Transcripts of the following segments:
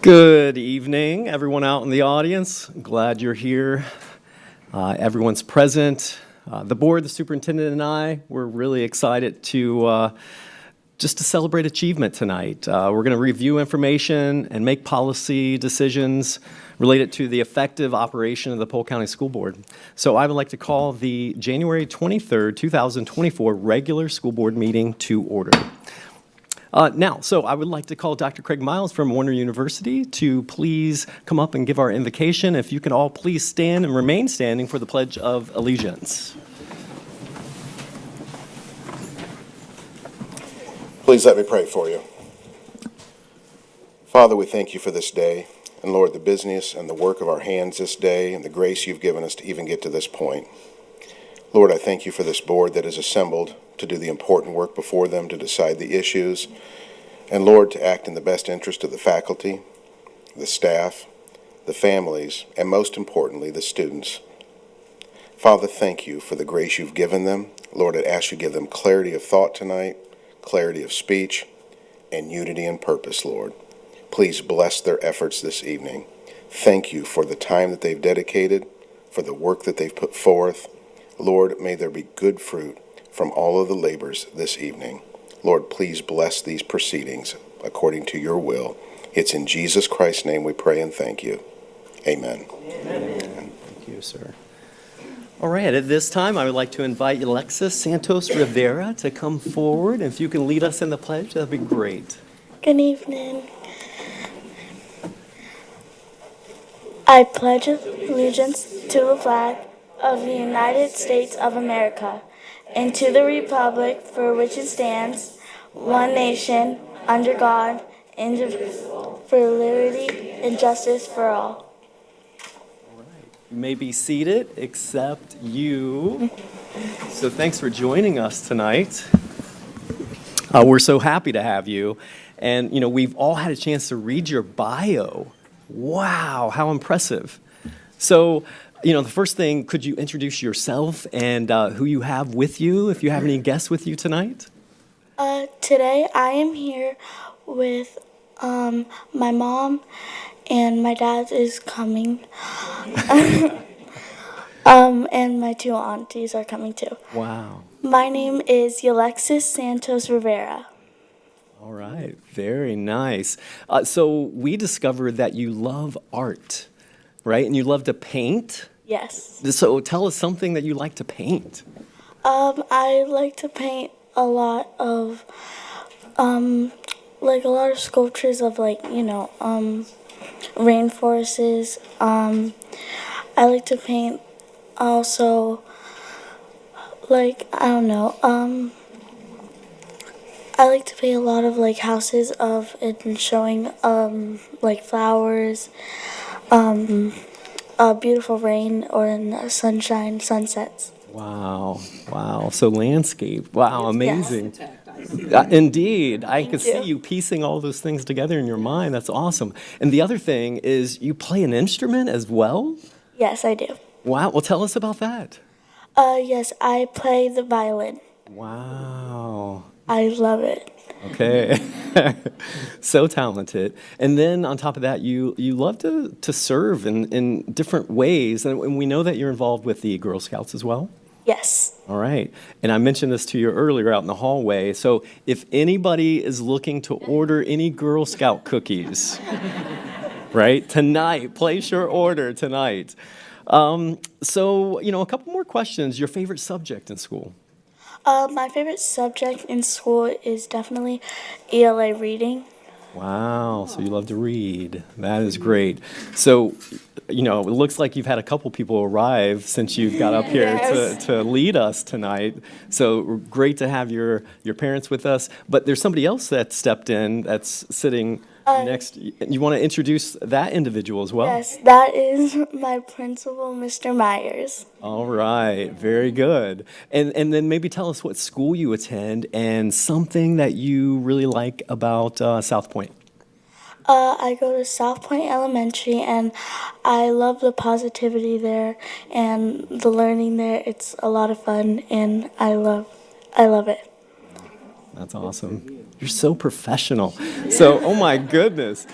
Good evening, everyone out in the audience. Glad you're here. Everyone's present. The board, the superintendent, and I, we're really excited to just to celebrate achievement tonight. We're going to review information and make policy decisions related to the effective operation of the Polk County School Board. So I would like to call the January 23rd, 2024 regular school board meeting to order. So I would like to call Dr. Craig Miles from Warner University to please come up and give our invocation. If you can all please stand and remain standing for the Pledge of Allegiance. Please let me pray for you. Father, we thank you for this day. and Lord, the business and the work of our hands this day and the grace you've given us to even get to this point. Lord, I thank you for this board that is assembled to do the important work before them, to decide the issues, and Lord, to act in the best interest of the faculty, the staff, the families, and most importantly, the students. Father, thank you for the grace you've given them. Lord, I ask you to give them clarity of thought tonight, clarity of speech, and unity in purpose, Lord. Please bless their efforts this evening. Thank you for the time that they've dedicated, for the work that they've put forth. Lord, may there be good fruit from all of the labors this evening. Lord, please bless these proceedings according to your will. It's in Jesus Christ's name we pray and thank you. Amen. Amen. Thank you, sir. All right, at this time, I would like to invite Alexis Santos Rivera to come forward. If you can lead us in the pledge, that'd be great. Good evening. I pledge allegiance to the flag of the United States of America and to the republic for which it stands, one nation, under God, indivisible, for liberty and justice for all. You may be seated, except you. So thanks for joining us tonight. We're so happy to have you. And, you know, we've all had a chance to read your bio. Wow, how impressive. So, you know, the first thing, could you introduce yourself and who you have with you, if you have any guests with you tonight? Today I am here with my mom, and my dad is coming. And my two aunties are coming too. Wow. My name is Alexis Santos Rivera. All right, very nice. So we discovered that you love art, right? And you love to paint. Yes. So tell us something that you like to paint. I like to paint a lot of, like a lot of sculptures of rainforests. I like to paint also, I like to paint a lot of houses of and showing flowers, beautiful rain or in sunshine, sunsets. Wow, wow. So landscape. Wow, amazing. Yes. Indeed. I can see you. you piecing all those things together in your mind. That's awesome. And the other thing is you play an instrument as well? Yes, I do. Wow. Well, tell us about that. Yes, I play the violin. Wow. I love it. Okay. So talented. And then on top of that, you love to serve in different ways. And we know that you're involved with the Girl Scouts as well. Yes. All right. And I mentioned this to you earlier out in the hallway. So if anybody is looking to order any Girl Scout cookies, right, tonight, place your order tonight. So, you know, a couple more questions. Your favorite subject in school? My favorite subject in school is definitely ELA reading. Wow, so you love to read. That is great. So, you know, it looks like you've had a couple people arrive since you've got up here Yes. to lead us tonight. So great to have your parents with us. But there's somebody else that stepped in that's sitting next. You want to introduce that individual as well? Yes, that is my principal, Mr. Myers. All right, very good. And then maybe tell us what school you attend and something that you really like about South Point. I go to South Point Elementary, and I love the positivity there and the learning there. It's a lot of fun, and I love it. That's awesome. You're so professional. So, oh my goodness.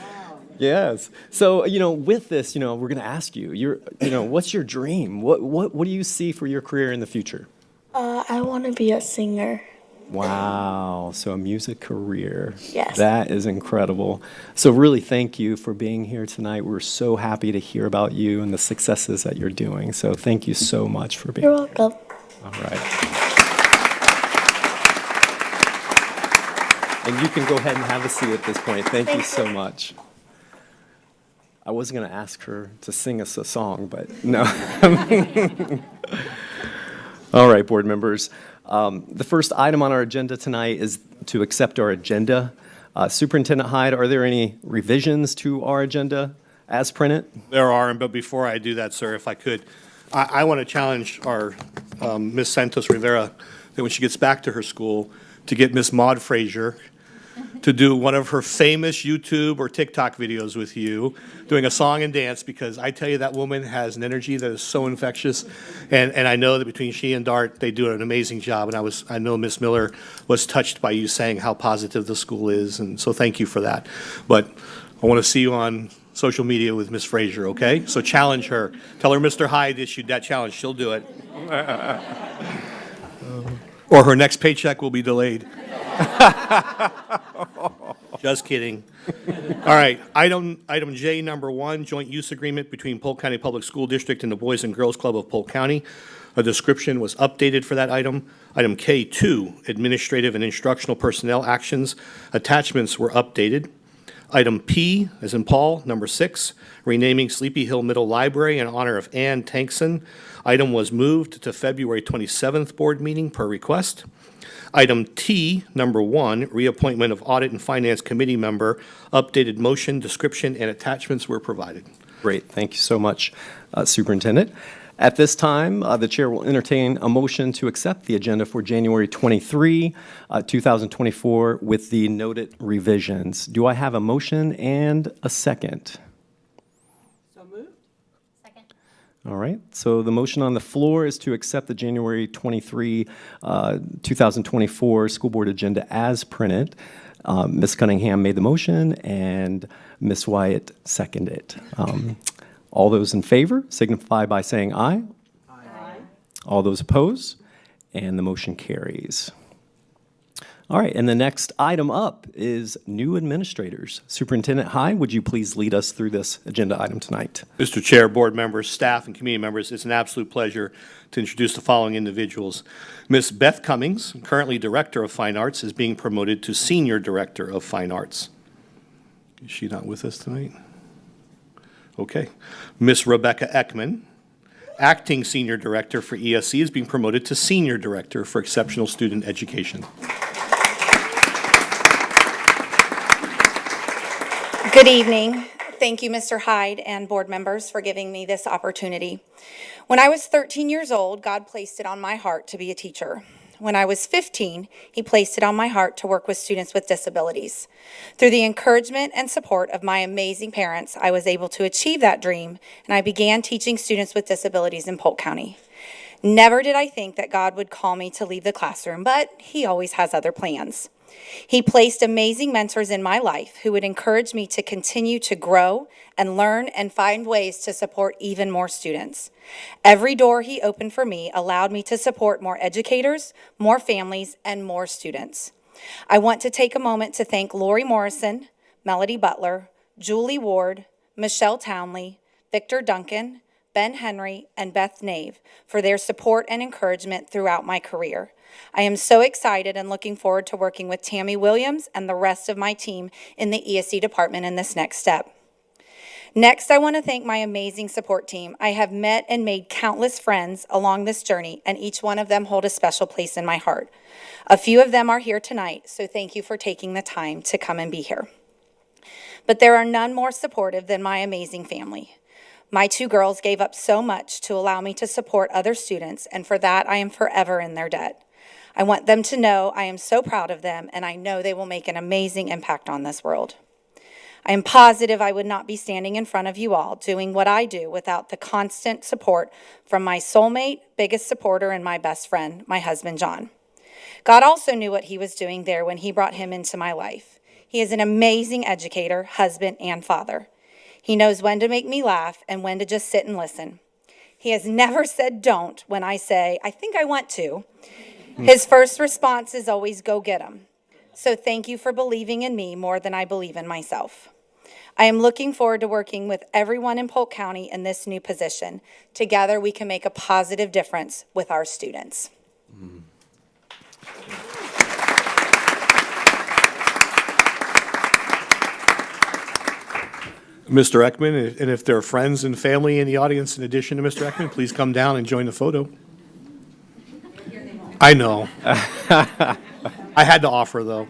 Yes. So, you know, with this, you know, we're going to ask you, what's your dream? What do you see for your career in the future? I want to be a singer. Wow. So a music career. Yes. That is incredible. So really thank you for being here tonight. We're so happy to hear about you and the successes that you're doing. So thank you so much for being You're welcome. All right. And you can go ahead and have a seat at this point. Thank you so much. I was going to ask her to sing us a song, but no. All right, board members. The first item on our agenda tonight is to accept our agenda. Superintendent Hyde, are there any revisions to our agenda as printed? There are, but before I do that, sir, if I could, I want to challenge our Ms. Santos Rivera that when she gets back to her school, to get Miss Maud Frazier to do one of her famous YouTube or TikTok videos with you, doing a song and dance, because I tell you, that woman has an energy that is so infectious. And I know that between she and Dart, they do an amazing job. And I know Miss Miller was touched by you saying how positive the school is, and so thank you for that. But I want to see you on social media with Miss Frazier, okay? So challenge her. Tell her Mr. Hyde issued that challenge. She'll do it. Or her next paycheck will be delayed. Just kidding. All right, item J, number 1, joint use agreement between Polk County Public School District and the Boys and Girls Club of Polk County. A description was updated for that item. Item K2, administrative and instructional personnel actions. Attachments were updated. Item P, as in Paul, number 6, renaming Sleepy Hill Middle Library in honor of Ann Tankson. Item was moved to February 27th board meeting per request. Item T, number 1, reappointment of Audit and Finance Committee member. Updated motion, description, and attachments were provided. Great, thank you so much, Superintendent. At this time, the chair will entertain a motion to accept the agenda for January 23, 2024, with the noted revisions. Do I have a motion and a second? All right, so the motion on the floor is to accept the January 23, 2024 school board agenda as printed. Ms. Cunningham made the motion and Ms. Wyatt seconded it. All those in favor signify by saying aye. Aye. All those opposed, and the motion carries. All right, and the next item up is new administrators. Superintendent Hyde, would you please lead us through this agenda item tonight? Mr. Chair, board members, staff, and community members, it's an absolute pleasure to introduce the following individuals. Ms. Beth Cummings, currently Director of Fine Arts, is being promoted to Senior Director of Fine Arts. Is she not with us tonight? Okay. Ms. Rebecca Ekman, Acting Senior Director for ESC, is being promoted to Senior Director for Exceptional Student Education. Good evening. Thank you, Mr. Hyde and board members, for giving me this opportunity. When I was 13 years old, God placed it on my heart to be a teacher. When I was 15, He placed it on my heart to work with students with disabilities. Through the encouragement and support of my amazing parents, I was able to achieve that dream, and I began teaching students with disabilities in Polk County. Never did I think that God would call me to leave the classroom, but He always has other plans. He placed amazing mentors in my life who would encourage me to continue to grow and learn and find ways to support even more students. Every door He opened for me allowed me to support more educators, more families, and more students. I want to take a moment to thank Lori Morrison, Melody Butler, Julie Ward, Michelle Townley, Victor Duncan, Ben Henry, and Beth Nave for their support and encouragement throughout my career. I am so excited and looking forward to working with Tammy Williams and the rest of my team in the ESC department in this next step. Next, I want to thank my amazing support team. I have met and made countless friends along this journey, and each one of them hold a special place in my heart. A few of them are here tonight, so thank you for taking the time to come and be here. But there are none more supportive than my amazing family. My 2 girls gave up so much to allow me to support other students, and for that, I am forever in their debt. I want them to know I am so proud of them, and I know they will make an amazing impact on this world. I am positive I would not be standing in front of you all doing what I do without the constant support from my soulmate, biggest supporter, and my best friend, my husband, John. God also knew what He was doing there when He brought him into my life. He is an amazing educator, husband, and father. He knows when to make me laugh and when to just sit and listen. He has never said don't when I say, I think I want to. His first response is always, go get 'em. So thank you for believing in me more than I believe in myself. I am looking forward to working with everyone in Polk County in this new position. Together, we can make a positive difference with our students. Mr. Ekman, and if there are friends and family in the audience in addition to Mr. Ekman, please come down and join the photo. I know. I had to offer, though.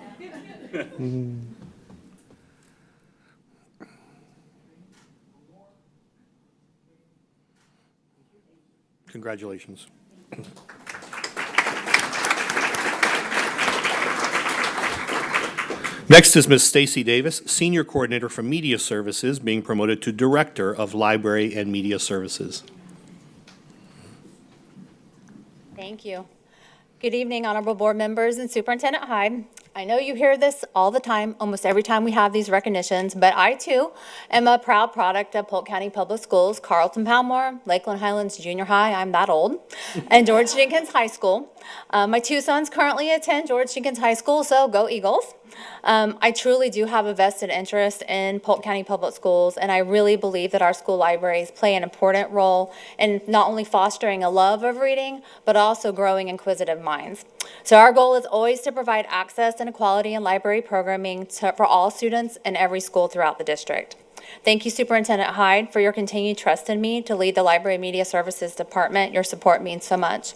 Congratulations. Next is Ms. Stacy Davis, Senior Coordinator for Media Services, being promoted to Director of Library and Media Services. Thank you. Good evening, honorable board members and Superintendent Hyde. I know you hear this all the time, almost every time we have these recognitions, but I too am a proud product of Polk County Public Schools, Carlton Palmore, Lakeland Highlands Junior High, I'm that old, and George Jenkins High School. My two sons currently attend George Jenkins High School, so go Eagles. I truly do have a vested interest in Polk County Public Schools, and I really believe that our school libraries play an important role in not only fostering a love of reading, but also growing inquisitive minds. So our goal is always to provide access and equality in library programming for all students in every school throughout the district. Thank you, Superintendent Hyde, for your continued trust in me to lead the Library Media Services Department. Your support means so much.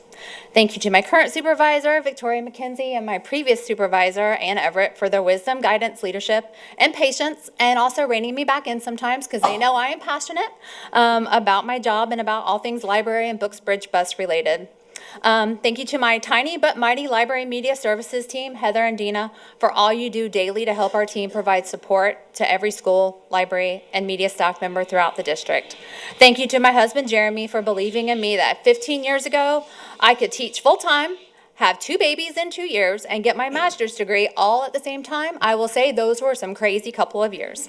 Thank you to my current supervisor, Victoria McKenzie, and my previous supervisor, Ann Everett, for their wisdom, guidance, leadership, and patience, and also reining me back in sometimes because they know I am passionate about my job and about all things library and books, bridge, bus related. Thank you to my tiny but mighty Library Media Services team, Heather and Dina, for all you do daily to help our team provide support to every school, library, and media staff member throughout the district. Thank you to my husband, Jeremy, for believing in me that 15 years ago, I could teach full-time, have 2 babies in 2 years, and get my master's degree all at the same time. I will say those were some crazy couple of years.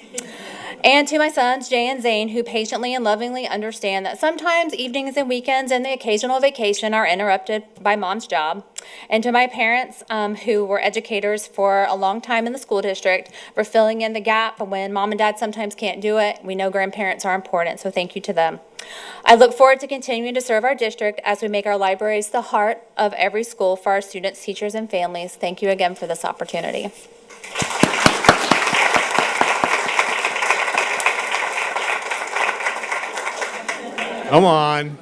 And to my sons, Jay and Zane, who patiently and lovingly understand that sometimes evenings and weekends and the occasional vacation are interrupted by mom's job. And to my parents, who were educators for a long time in the school district, for filling in the gap when mom and dad sometimes can't do it. We know grandparents are important, so thank you to them. I look forward to continuing to serve our district as we make our libraries the heart of every school for our students, teachers, and families. Thank you again for this opportunity. Come on.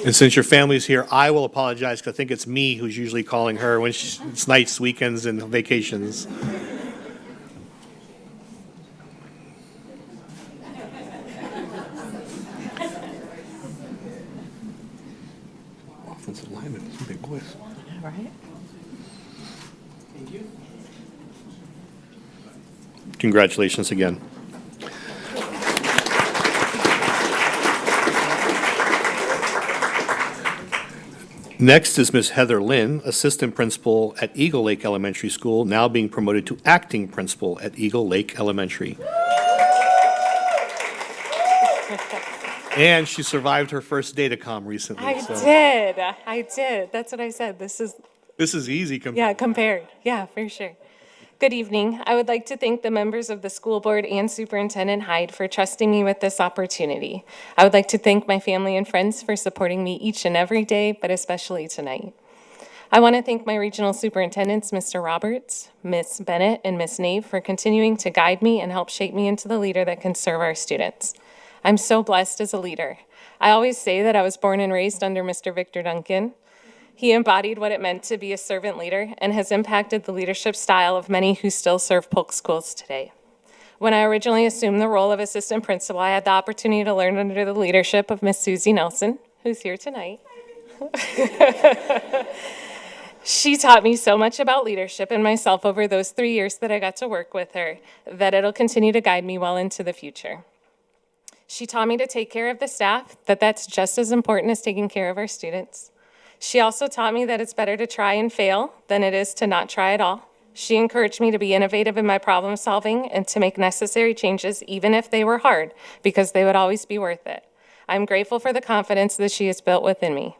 And since your family's here, I will apologize because I think it's me who's usually calling her when it's nights, weekends, and vacations. Offensive lineman, that's a big voice. Right. Congratulations again. Next is Ms. Heather Lynn, Assistant Principal at Eagle Lake Elementary School, now being promoted to Acting Principal at Eagle Lake Elementary. And she survived her first Datacom recently. I so did. That's what I said. This is easy compared. Yeah, compared. Yeah, for sure. Good evening. I would like to thank the members of the school board and Superintendent Hyde for trusting me with this opportunity. I would like to thank my family and friends for supporting me each and every day, but especially tonight. I want to thank my regional superintendents, Mr. Roberts, Ms. Bennett, and Ms. Nave, for continuing to guide me and help shape me into the leader that can serve our students. I'm so blessed as a leader. I always say that I was born and raised under Mr. Victor Duncan. He embodied what it meant to be a servant leader and has impacted the leadership style of many who still serve Polk schools today. When I originally assumed the role of assistant principal, I had the opportunity to learn under the leadership of Miss Susie Nelson, who's here tonight. She taught me so much about leadership and myself over those 3 years that I got to work with her, that it'll continue to guide me well into the future. She taught me to take care of the staff, that's just as important as taking care of our students. She also taught me that it's better to try and fail than it is to not try at all. She encouraged me to be innovative in my problem solving and to make necessary changes even if they were hard, because they would always be worth it. I'm grateful for the confidence that she has built within me.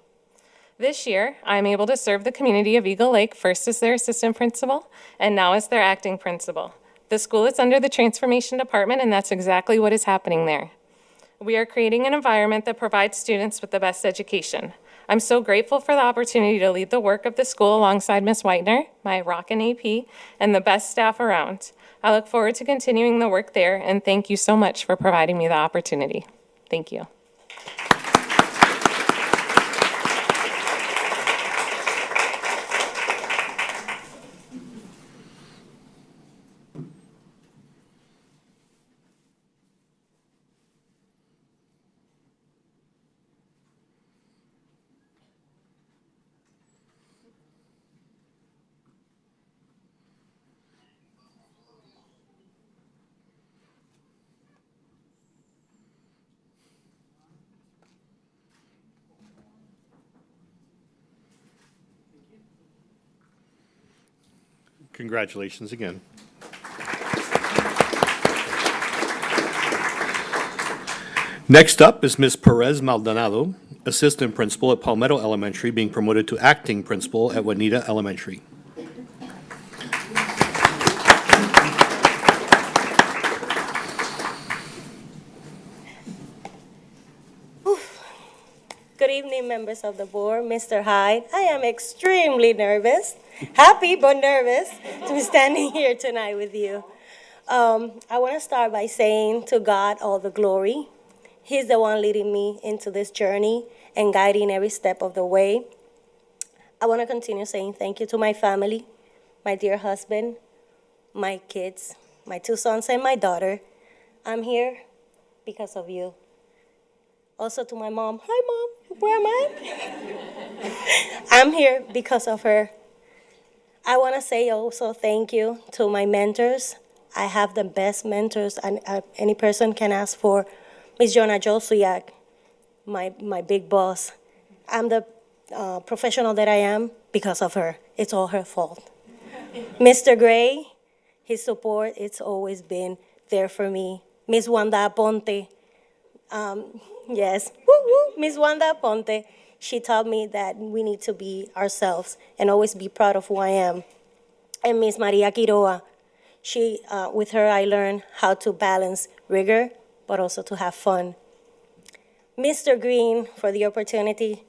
This year, I'm able to serve the community of Eagle Lake, first as their assistant principal and now as their acting principal. The school is under the transformation department, and that's exactly what is happening there. We are creating an environment that provides students with the best education. I'm so grateful for the opportunity to lead the work of the school alongside Ms. Whitener, my rockin' AP, and the best staff around. I look forward to continuing the work there, and thank you so much for providing me the opportunity. Thank you. Congratulations again. Next up is Ms. Perez Maldonado, Assistant Principal at Palmetto Elementary, being promoted to Acting Principal at Juanita Elementary. Good evening, members of the board. Mr. Hyde, I am extremely nervous, happy but nervous to be standing here tonight with you. I want to start by saying to God all the glory. He's the one leading me into this journey and guiding every step of the way. I want to continue saying thank you to my family, my dear husband, my kids, my 2 sons and my daughter. I'm here because of you. Also to my mom. Hi, Mom. Where am I? I'm here because of her. I want to say also thank you to my mentors. I have the best mentors any person can ask for. Ms. Jonah Josuyak, my big boss. I'm the professional that I am because of her. It's all her fault. Mr. Gray, his support, it's always been there for me. Ms. Wanda Ponte, yes, Ms. Wanda Ponte, she taught me that we need to be ourselves and always be proud of who I am. And Ms. Maria Quiroa, with her I learned how to balance rigor, but also to have fun. Mr. Green, for the opportunity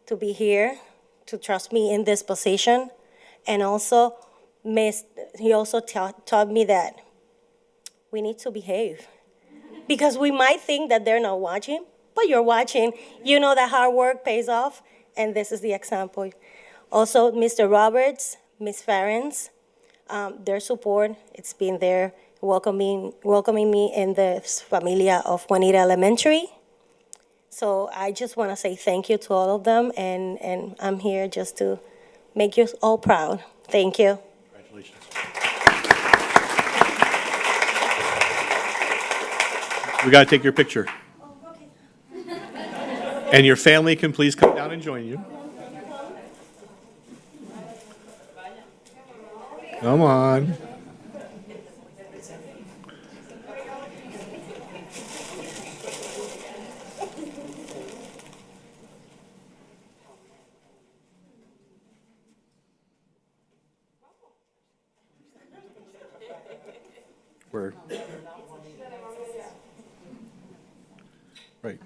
to be here, to trust me in this position, and also, he also taught me that we need to behave. Because we might think that they're not watching, but you're watching. You know that hard work pays off, and this is the example. Also, Mr. Roberts, Ms. Farrens, their support, it's been there, welcoming me in the familia of Juanita Elementary. So I just want to say thank you to all of them, and I'm here just to make you all proud. Thank you. Congratulations. We got to take your picture. And your family can please come down and join you. Come on. Where? Right.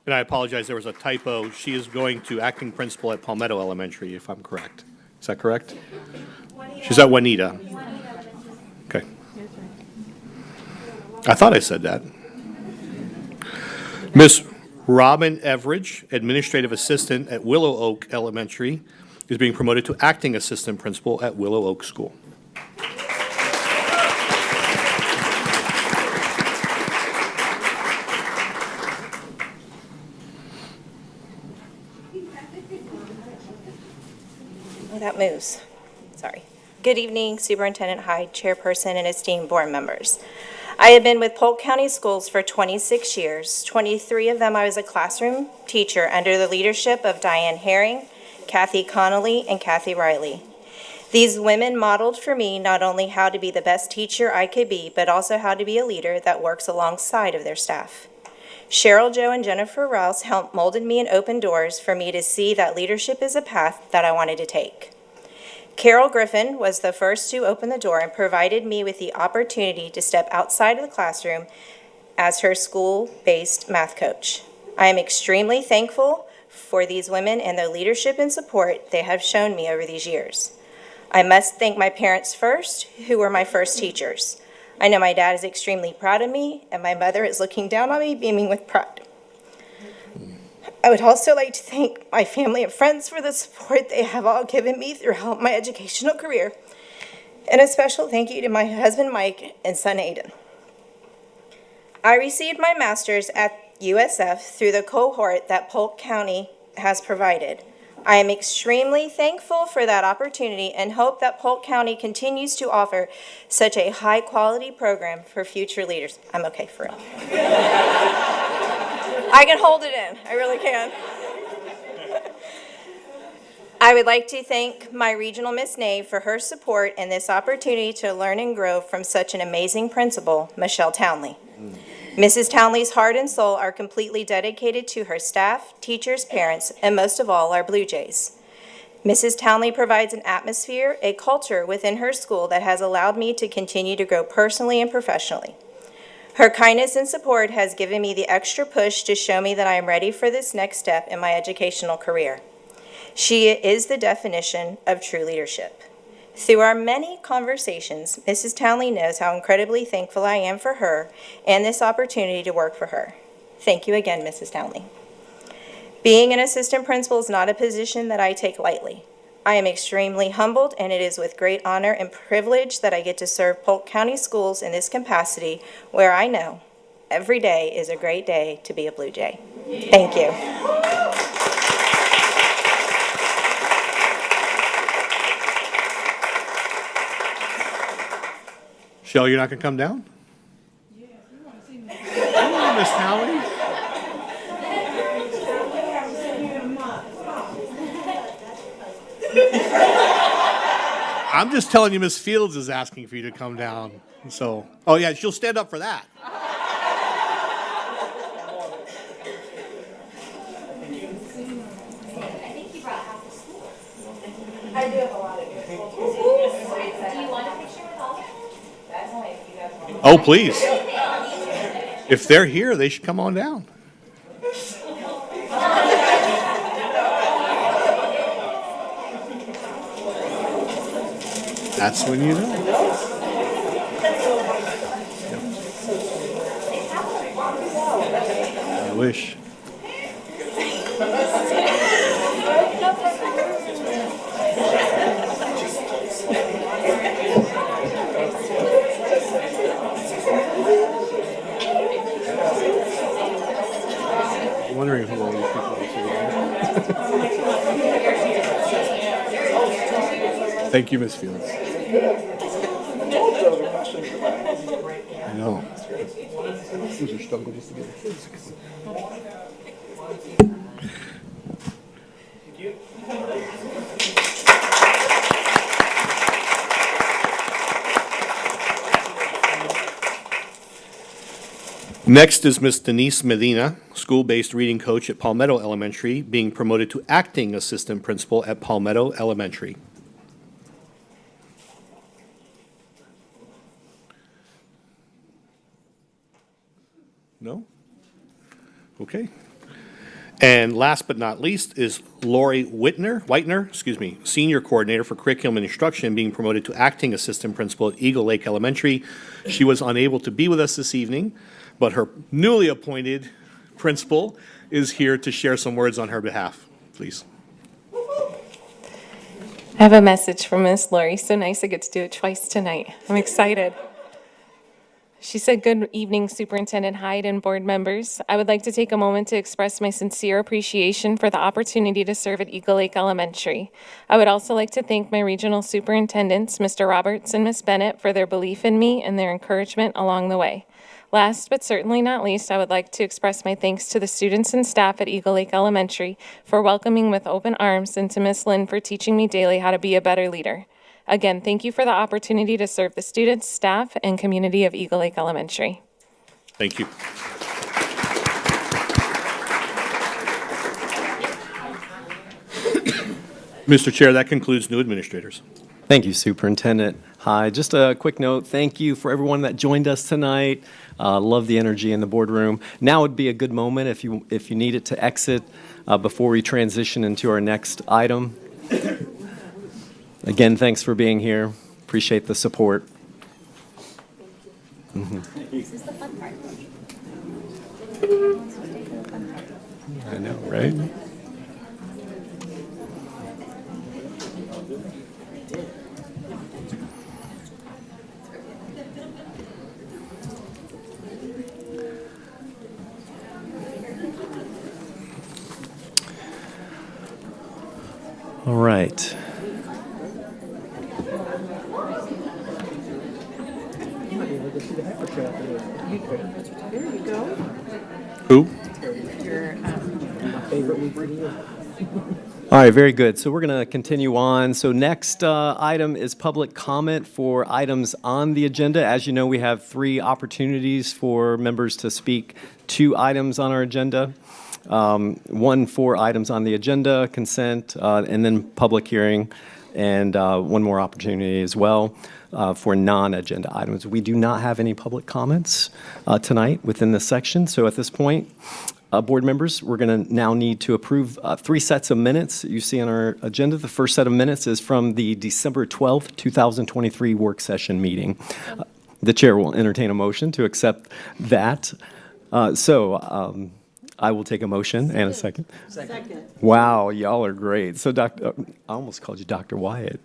And I apologize, there was a typo. She is going to acting principal at Palmetto Elementary, if I'm correct. Is that correct? She's at Juanita. Okay. I thought I said that. Miss Robin Everidge, administrative assistant at Willow Oak Elementary, is being promoted to acting assistant principal at Willow Oak School. Oh, that moves. Sorry. Good evening, Superintendent Hyde, Chairperson, and esteemed board members. I have been with Polk County Schools for 26 years. 23 of them I was a classroom teacher under the leadership of Diane Herring, Kathy Connolly, and Kathy Riley. These women modeled for me not only how to be the best teacher I could be, but also how to be a leader that works alongside of their staff. Cheryl, Joe, and Jennifer Rouse helped molded me and opened doors for me to see that leadership is a path that I wanted to take. Carol Griffin was the first to open the door and provided me with the opportunity to step outside of the classroom as her school-based math coach. I am extremely thankful for these women and the leadership and support they have shown me over these years. I must thank my parents first, who were my first teachers. I know my dad is extremely proud of me, and my mother is looking down on me, beaming with pride. I would also like to thank my family and friends for the support they have all given me throughout my educational career. And a special thank you to my husband, Mike, and son, Aiden. I received my master's at USF through the cohort that Polk County has provided. I am extremely thankful for that opportunity and hope that Polk County continues to offer such a high-quality program for future leaders. I'm okay for real. I can hold it in. I really can. I would like to thank my regional Miss Nave for her support and this opportunity to learn and grow from such an amazing principal, Michelle Townley. Mrs. Townley's heart and soul are completely dedicated to her staff, teachers, parents, and most of all, our Blue Jays. Mrs. Townley provides an atmosphere, a culture within her school that has allowed me to continue to grow personally and professionally. Her kindness and support has given me the extra push to show me that I am ready for this next step in my educational career. She is the definition of true leadership. Through our many conversations, Mrs. Townley knows how incredibly thankful I am for her and this opportunity to work for her. Thank you again, Mrs. Townley. Being an assistant principal is not a position that I take lightly. I am extremely humbled, and it is with great honor and privilege that I get to serve Polk County Schools in this capacity, where I know every day is a great day to be a Blue Jay. Thank you. Shell, you're not going to come down? Yeah, if you want to see me. Come on, Miss Townley. I'm just telling you, Miss Fields is asking for you to come down. So, oh yeah, she'll stand up for that. I do have a lot of good. Do you want a picture with all of them? That's only if you guys want. Oh, please. If they're here, they should come on down. That's when you know. I wish. I'm wondering who all these people are. Thank you, Miss Fields. I know. It was a struggle just to get the kids to come. Next is Miss Denise Medina, school-based reading coach at Palmetto Elementary, being promoted to acting assistant principal at Palmetto Elementary. No? Okay. And last but not least is Lori Whitener, senior coordinator for curriculum and instruction, being promoted to acting assistant principal at Eagle Lake Elementary. She was unable to be with us this evening, but her newly appointed principal is here to share some words on her behalf. Please. I have a message from Miss Lori. So nice I get to do it twice tonight. I'm excited. She said, "Good evening, Superintendent Hyde and board members. I would like to take a moment to express my sincere appreciation for the opportunity to serve at Eagle Lake Elementary. I would also like to thank my regional superintendents, Mr. Roberts and Ms. Bennett, for their belief in me and their encouragement along the way. Last but certainly not least, I would like to express my thanks to the students and staff at Eagle Lake Elementary for welcoming with open arms, and to Ms. Lynn for teaching me daily how to be a better leader. Again, thank you for the opportunity to serve the students, staff, and community of Eagle Lake Elementary." Thank you. Mr. Chair, that concludes new administrators. Thank you, Superintendent Hyde. Just a quick note, thank you for everyone that joined us tonight. Love the energy in the boardroom. Now would be a good moment if you needed to exit before we transition into our next item. Again, thanks for being here. Appreciate the support. This is the fun part. I know, right? All right. Who? All right, very good. So we're going to continue on. So next item is public comment for items on the agenda. As you know, we have 3 opportunities for members to speak, 2 items on our agenda, 1 for items on the agenda, consent, and then public hearing, and 1 more opportunity as well for non-agenda items. We do not have any public comments tonight within this section. So at this point, board members, we're going to now need to approve 3 sets of minutes that you see on our agenda. The first set of minutes is from the December 12th, 2023 work session meeting. The chair will entertain a motion to accept that. I will take a motion and a second. Second. Wow, y'all are great. So I almost called you Dr. Wyatt.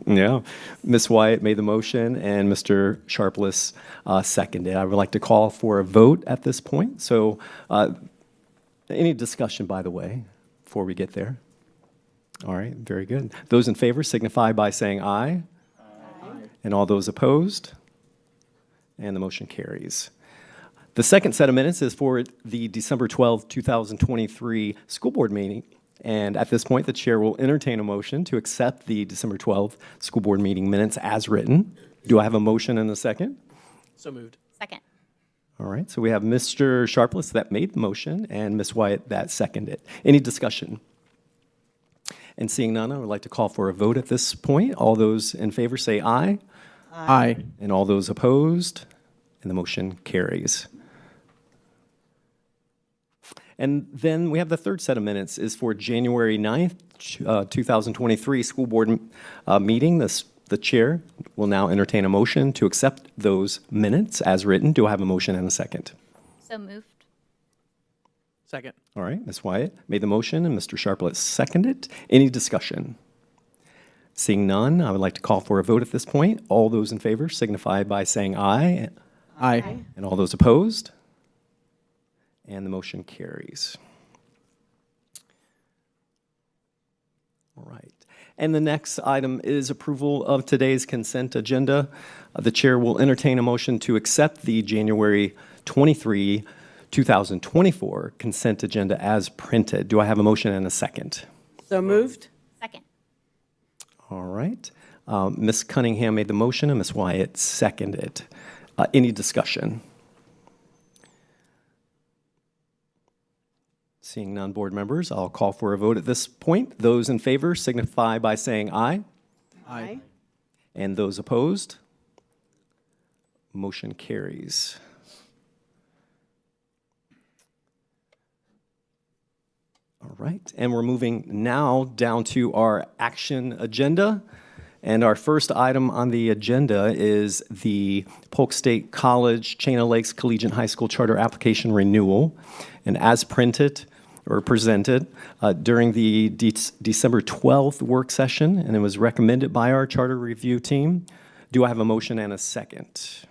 Yeah. Ms. Wyatt made the motion, and Mr. Sharpless seconded. I would like to call for a vote at this point. So any discussion, by the way, before we get there? All right, very good. Those in favor signify by saying aye. Aye. And all those opposed? And the motion carries. The second set of minutes is for the December 12, 2023 school board meeting. And at this point, the chair will entertain a motion to accept the December 12th school board meeting minutes as written. Do I have a motion and a second? So moved. Second. All right, so we have Mr. Sharpless that made the motion and Ms. Wyatt that seconded. Any discussion? And seeing none, I would like to call for a vote at this point. All those in favor say aye. Aye. And all those opposed? And the motion carries. And then we have the third set of minutes is for January 9th, 2023 school board meeting. The chair will now entertain a motion to accept those minutes as written. Do I have a motion and a second? So moved. Second. All right, Ms. Wyatt made the motion and Mr. Sharpless seconded. Any discussion? Seeing none, I would like to call for a vote at this point. All those in favor signify by saying aye. Aye. And all those opposed? And the motion carries. All right. And the next item is approval of today's consent agenda. The chair will entertain a motion to accept the January 23, 2024 consent agenda as printed. Do I have a motion and a second? So moved. Second. All right. Ms. Cunningham made the motion and Ms. Wyatt seconded. Any discussion? Seeing none, board members, I'll call for a vote at this point. Those in favor signify by saying aye. Aye. And those opposed? Motion carries. All right, and we're moving now down to our action agenda. And our first item on the agenda is the Polk State College Chain of Lakes Collegiate High School Charter Application Renewal. And as printed or presented during the December 12th work session, and it was recommended by our charter review team. Do I have a motion and a second?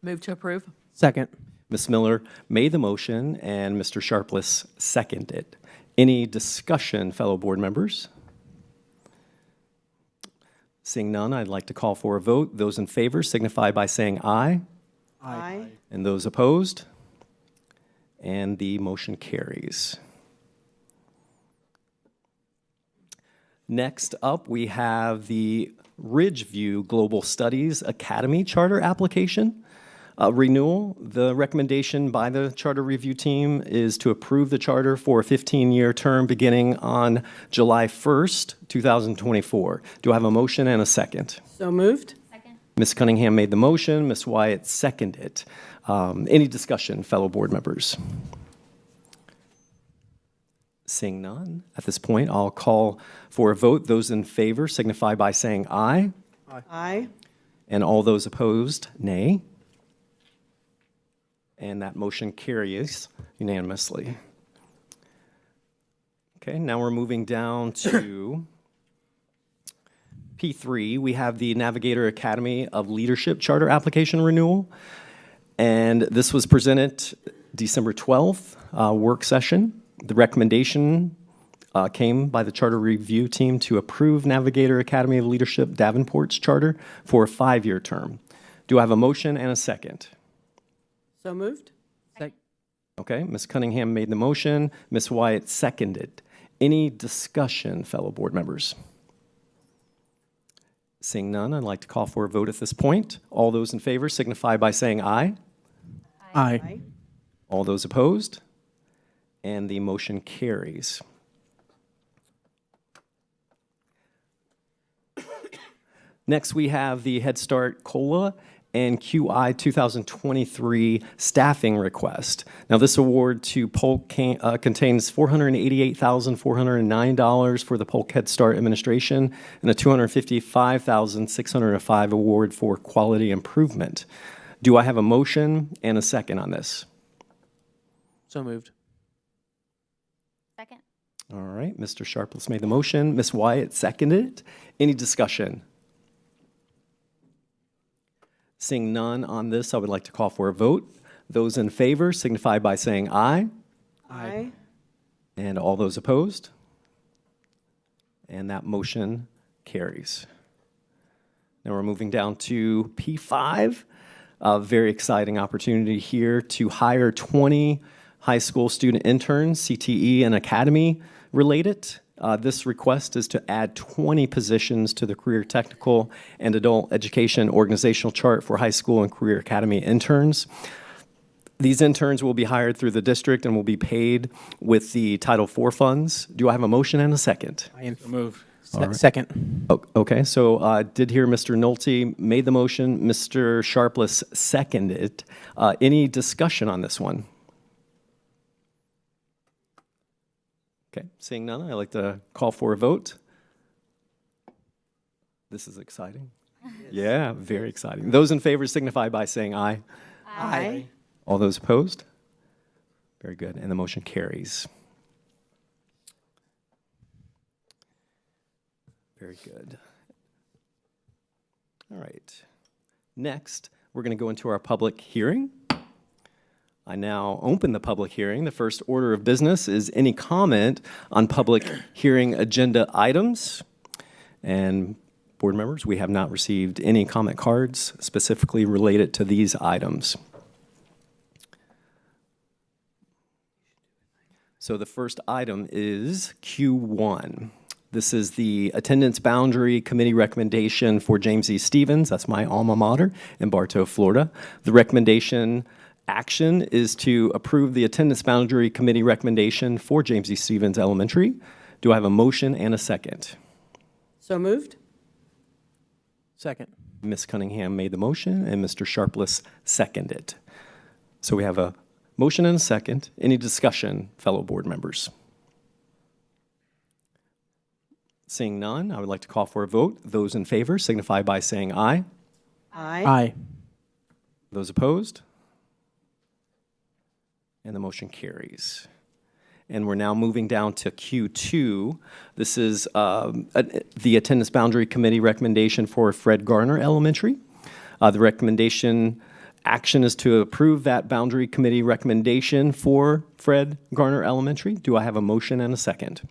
Move to approve. Second. Ms. Miller made the motion and Mr. Sharpless seconded. Any discussion, fellow board members? Seeing none, I'd like to call for a vote. Those in favor signify by saying aye. Aye. And those opposed? And the motion carries. Next up, we have the Ridgeview Global Studies Academy Charter Application renewal. The recommendation by the charter review team is to approve the charter for a 15-year term beginning on July 1st, 2024. Do I have a motion and a second? So moved. Second. Ms. Cunningham made the motion, Ms. Wyatt seconded. Any discussion, fellow board members? Seeing none, at this point, I'll call for a vote. Those in favor signify by saying aye. Aye. And all those opposed, nay. And that motion carries unanimously. Okay, now we're moving down to P3. We have the Navigator Academy of Leadership Charter Application Renewal. And this was presented December 12th work session. The recommendation came by the Charter Review Team to approve Navigator Academy of Leadership Davenport's charter for a 5-year term. Do I have a motion and a second? So moved? Okay, Ms. Cunningham made the motion, Ms. Wyatt seconded. Any discussion, fellow board members? Seeing none, I'd like to call for a vote at this point. All those in favor signify by saying aye. Aye. All those opposed? And the motion carries. Next, we have the Head Start COLA and QI 2023 staffing request. Now, this award to Polk contains $488,409 for the Polk Head Start administration and a $255,605 award for quality improvement. Do I have a motion and a second on this? So moved. Second. All right, Mr. Sharpless made the motion. Ms. Wyatt seconded it. Any discussion? Seeing none on this, I would like to call for a vote. Those in favor signify by saying aye. Aye. And all those opposed? And that motion carries. Now we're moving down to P5. A very exciting opportunity here to hire 20 high school student interns, CTE and academy related. This request is to add 20 positions to the Career Technical and Adult Education Organizational Chart for high school and career academy interns. These interns will be hired through the district and will be paid with the Title IV funds. Do I have a motion and a second? I am. Move. right. Second. Okay, so I did hear Mr. Nolte made the motion, Mr. Sharpless seconded. Any discussion on this one? Okay, seeing none, I'd like to call for a vote. This is exciting. Yeah, very exciting. Those in favor signify by saying aye. Aye. All those opposed? Very good, and the motion carries. Very good. All right. Next, we're going to go into our public hearing. I now open the public hearing. The first order of business is any comment on public hearing agenda items. And board members, we have not received any comment cards specifically related to these items. So the first item is Q1. This is the attendance boundary committee recommendation for James E. Stevens, that's my alma mater, in Bartow, Florida. The recommendation action is to approve the attendance boundary committee recommendation for James E. Stevens Elementary. Do I have a motion and a second? So moved? Second. Ms. Cunningham made the motion and Mr. Sharpless seconded. So we have a motion and a second. Any discussion, fellow board members? Seeing none, I would like to call for a vote. Those in favor signify by saying aye. Aye. Aye. Those opposed? And the motion carries. And we're now moving down to Q2. This is the attendance boundary committee recommendation for Fred Garner Elementary. The recommendation action is to approve that boundary committee recommendation for Fred Garner Elementary. Do I have a motion and a second?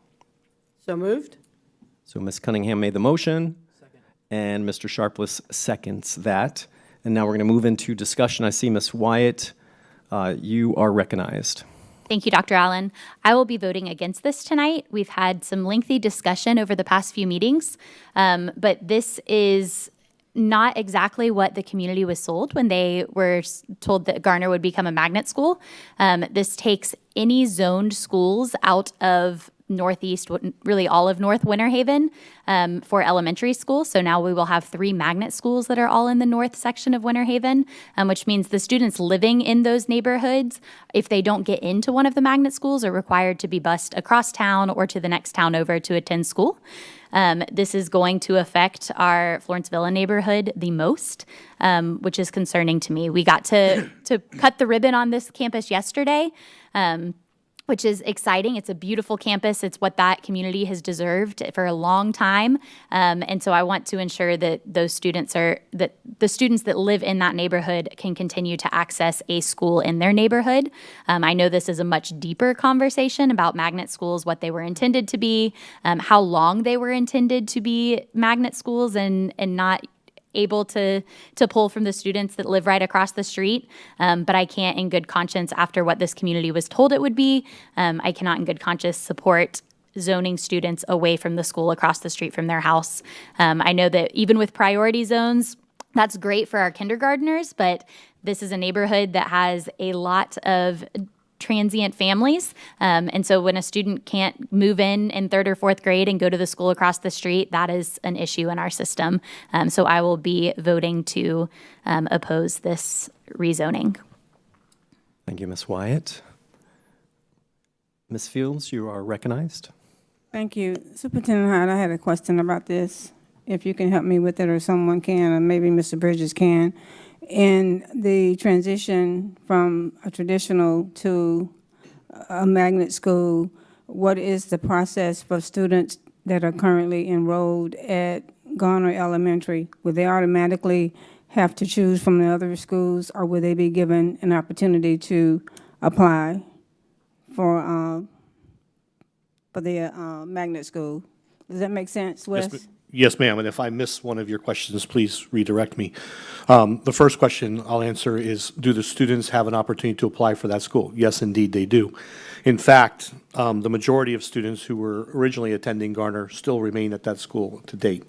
So moved? So Ms. Cunningham made the motion. Second. And Mr. Sharpless seconds that. And now we're going to move into discussion. I see Ms. Wyatt. You are recognized. Thank you, Dr. Allen. I will be voting against this tonight. We've had some lengthy discussion over the past few meetings, but this is not exactly what the community was sold when they were told that Garner would become a magnet school. This takes any zoned schools out of Northeast, really all of North Winter Haven for elementary school. So now we will have 3 magnet schools that are all in the north section of Winter Haven, which means the students living in those neighborhoods, if they don't get into one of the magnet schools, are required to be bused across town or to the next town over to attend school. This is going to affect our Florence Villa neighborhood the most, which is concerning to me. We got to cut the ribbon on this campus yesterday. which is exciting. It's a beautiful campus. It's what that community has deserved for a long time. And so I want to ensure that the students that live in that neighborhood can continue to access a school in their neighborhood. I know this is a much deeper conversation about magnet schools, what they were intended to be, how long they were intended to be magnet schools and not able to pull from the students that live right across the street. But I can't in good conscience, after what this community was told it would be, I cannot in good conscience support zoning students away from the school across the street from their house. I know that even with priority zones, that's great for our kindergartners, but this is a neighborhood that has a lot of transient families. And so when a student can't move in third or fourth grade and go to the school across the street, that is an issue in our system. So I will be voting to oppose this rezoning. Thank you, Ms. Wyatt. Ms. Fields, you are recognized. Thank you. Superintendent Hyde, I had a question about this. If you can help me with it, or someone can, or maybe Mr. Bridges can. In the transition from a traditional to a magnet school, what is the process for students that are currently enrolled at Garner Elementary? Would they automatically have to choose from the other schools, or would they be given an opportunity to apply for the magnet school? Does that make sense, Wes? Yes, ma'am, and if I miss one of your questions, please redirect me. The first question I'll answer is, do the students have an opportunity to apply for that school? Yes, indeed, they do. In fact, the majority of students who were originally attending Garner still remain at that school to date.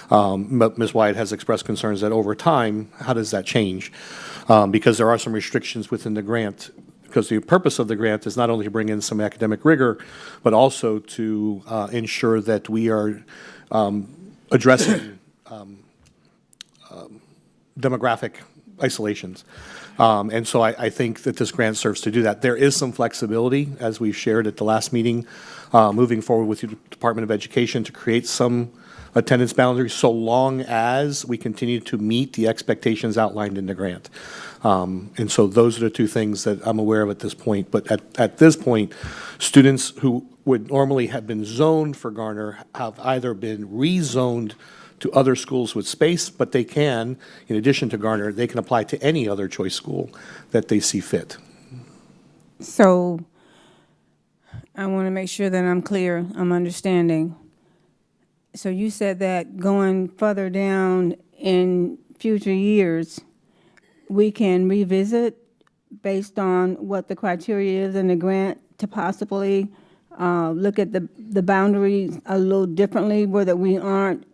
But Ms. Wyatt has expressed concerns that over time, how does that change? Because there are some restrictions within the grant, because the purpose of the grant is not only to bring in some academic rigor, but also to ensure that we are addressing demographic isolations. And so I think that this grant serves to do that. There is some flexibility, as we shared at the last meeting, moving forward with the Department of Education to create some attendance boundaries, so long as we continue to meet the expectations outlined in the grant. And so those are the two things that I'm aware of at this point. But at this point, students who would normally have been zoned for Garner have either been rezoned to other schools with space, but they can, in addition to Garner, they can apply to any other choice school that they see fit. So I want to make sure that I'm clear, I'm understanding. So you said that going further down in future years, we can revisit based on what the criteria is in the grant to possibly look at the boundaries a little differently, where that we aren't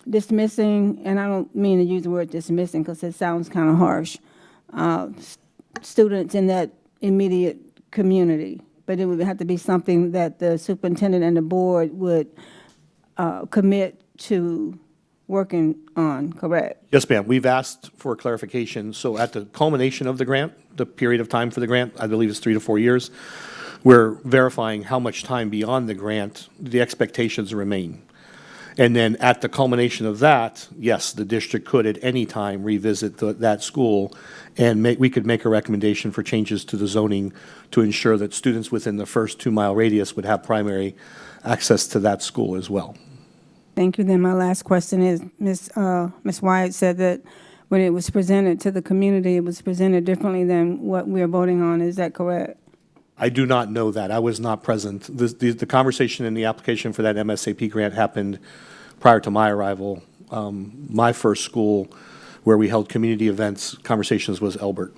dismissing, and I don't mean to use the word dismissing because it sounds kind of harsh, students in that immediate community. But it would have to be something that the superintendent and the board would commit to working on, correct? Yes, ma'am. We've asked for clarification. So at the culmination of the grant, the period of time for the grant, I believe is 3 to 4 years, we're verifying how much time beyond the grant the expectations remain. And then at the culmination of that, yes, the district could at any time revisit that school, and we could make a recommendation for changes to the zoning to ensure that students within the first 2-mile radius would have primary access to that school as well. Thank you. Then my last question is, Ms. Wyatt said that when it was presented to the community, it was presented differently than what we're voting on. Is that correct? I do not know that. I was not present. The conversation in the application for that MSAP grant happened prior to my arrival. My first school where we held community events, conversations, was Elbert.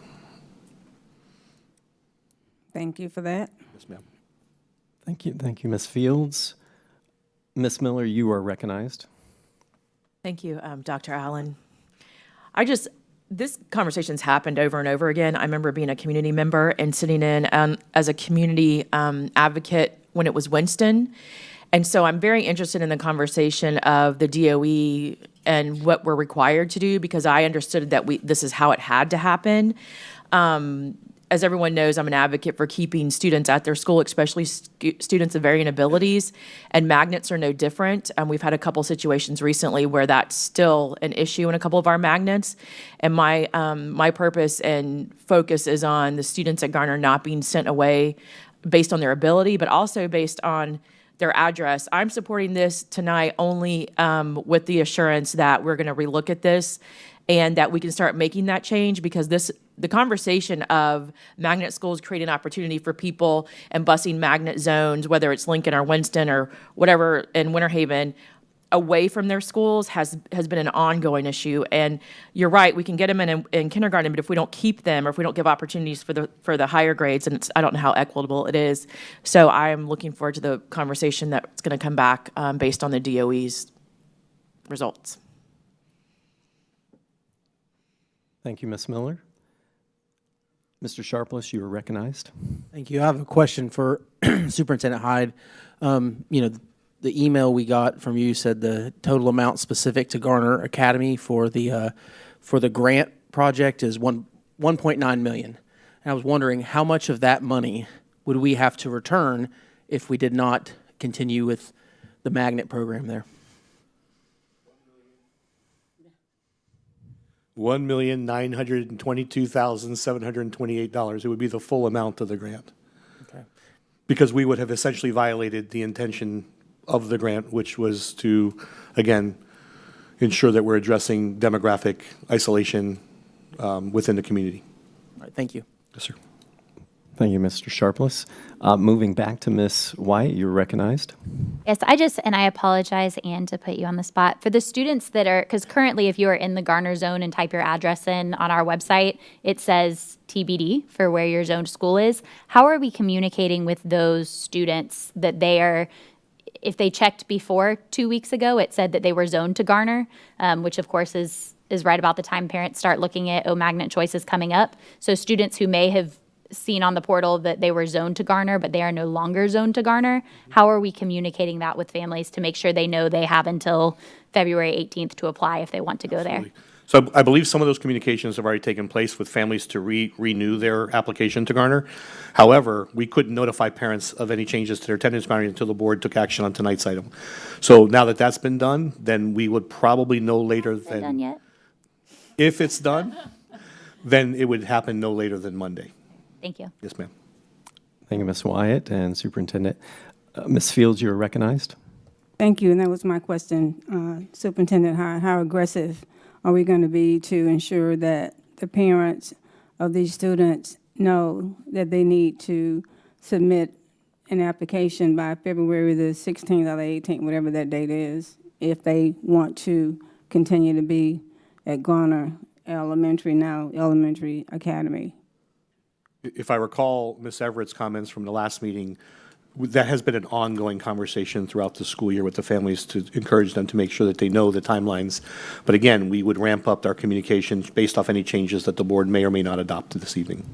Thank you for that. Yes, ma'am. Thank you, Ms. Fields. Ms. Miller, you are recognized. Thank you, Dr. Allen. This conversation's happened over and over again. I remember being a community member and sitting in as a community advocate when it was Winston. And so I'm very interested in the conversation of the DOE and what we're required to do, because I understood that this is how it had to happen. as everyone knows, I'm an advocate for keeping students at their school, especially students of varying abilities, and magnets are no different. We've had a couple situations recently where that's still an issue in a couple of our magnets. And my purpose and focus is on the students at Garner not being sent away based on their ability, but also based on their address. I'm supporting this tonight only with the assurance that we're going to relook at this and that we can start making that change, because the conversation of magnet schools creating opportunity for people and busing magnet zones, whether it's Lincoln or Winston or whatever in Winter Haven, away from their schools has been an ongoing issue. And you're right, we can get them in kindergarten, but if we don't keep them or if we don't give opportunities for the higher grades, and I don't know how equitable it is. So I am looking forward to the conversation that's going to come back based on the DOE's results. Thank you, Ms. Miller. Mr. Sharpless, you are recognized. Thank you. I have a question for Superintendent Hyde. The email we got from you said the total amount specific to Garner Academy for the grant project is $1.9 million. And I was wondering how much of that money would we have to return if we did not continue with the magnet program there? $1,922,728. It would be the full amount of the grant. Okay. Because we would have essentially violated the intention of the grant, which was to, again, ensure that we're addressing demographic isolation within the community. All right, thank you. Yes, sir. Thank you, Mr. Sharpless. Moving back to Ms. White, you're recognized. Yes, and I apologize, Ann, to put you on the spot. For the students that are, because currently if you are in the Garner zone and type your address in on our website, it says TBD for where your zoned school is. How are we communicating with those students that they are, if they checked before 2 weeks ago, it said that they were zoned to Garner, which of course is right about the time parents start looking at, magnet choices coming up. So students who may have seen on the portal that they were zoned to Garner, but they are no longer zoned to Garner. How are we communicating that with families to make sure they know they have until February 18th to apply if they want to go there? So I believe some of those communications have already taken place with families to renew their application to Garner. However, we couldn't notify parents of any changes to their attendance Garner until the board took action on tonight's item. So now that that's been done, then we would probably no later Is it than... done yet? If it's done, then it would happen no later than Monday. Thank you. Yes, ma'am. Thank you, Ms. Wyatt and Superintendent. Ms. Fields, you're recognized. Thank you, and that was my question. Superintendent Hyde, how aggressive are we going to be to ensure that the parents of these students know that they need to submit an application by February the 16th or the 18th, whatever that date is, if they want to continue to be at Garner Elementary, now Elementary Academy? If I recall Ms. Everett's comments from the last meeting, that has been an ongoing conversation throughout the school year with the families to encourage them to make sure that they know the timelines. But again, we would ramp up our communication based off any changes that the board may or may not adopt this evening.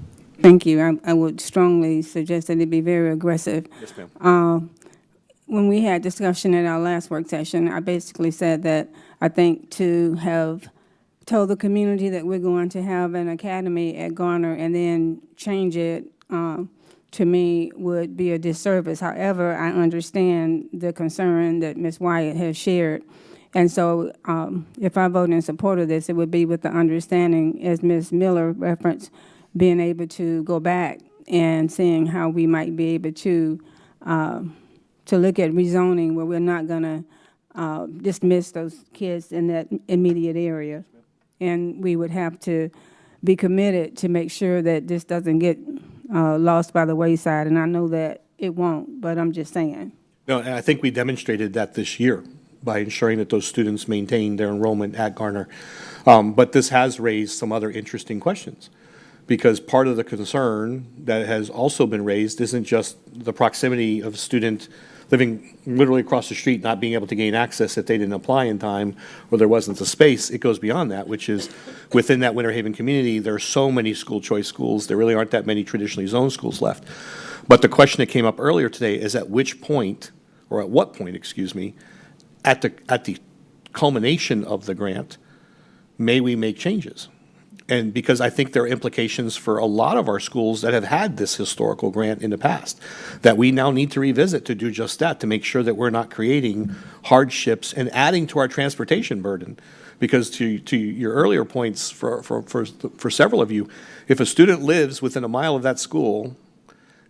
Thank you. I would strongly suggest that it be very aggressive. Yes, ma'am. When we had discussion at our last work session, I basically said that I think to have told the community that we're going to have an academy at Garner and then change it, to me, would be a disservice. However, I understand the concern that Ms. Wyatt has shared. And so if I vote in support of this, it would be with the understanding, as Ms. Miller referenced, being able to go back and seeing how we might be able to look at rezoning where we're not going to dismiss those kids in that immediate area. And we would have to be committed to make sure that this doesn't get lost by the wayside. And I know that it won't, but I'm just saying. No, and I think we demonstrated that this year by ensuring that those students maintain their enrollment at Garner. But this has raised some other interesting questions, because part of the concern that has also been raised isn't just the proximity of a student living literally across the street not being able to gain access if they didn't apply in time or there wasn't the space. It goes beyond that, which is within that Winter Haven community, there are so many school choice schools. There really aren't that many traditionally zoned schools left. But the question that came up earlier today is at which point, or at what point, excuse me, at the culmination of the grant, may we make changes? And because I think there are implications for a lot of our schools that have had this historical grant in the past, that we now need to revisit to do just that, to make sure that we're not creating hardships and adding to our transportation burden. Because to your earlier points, for several of you, if a student lives within a mile of that school,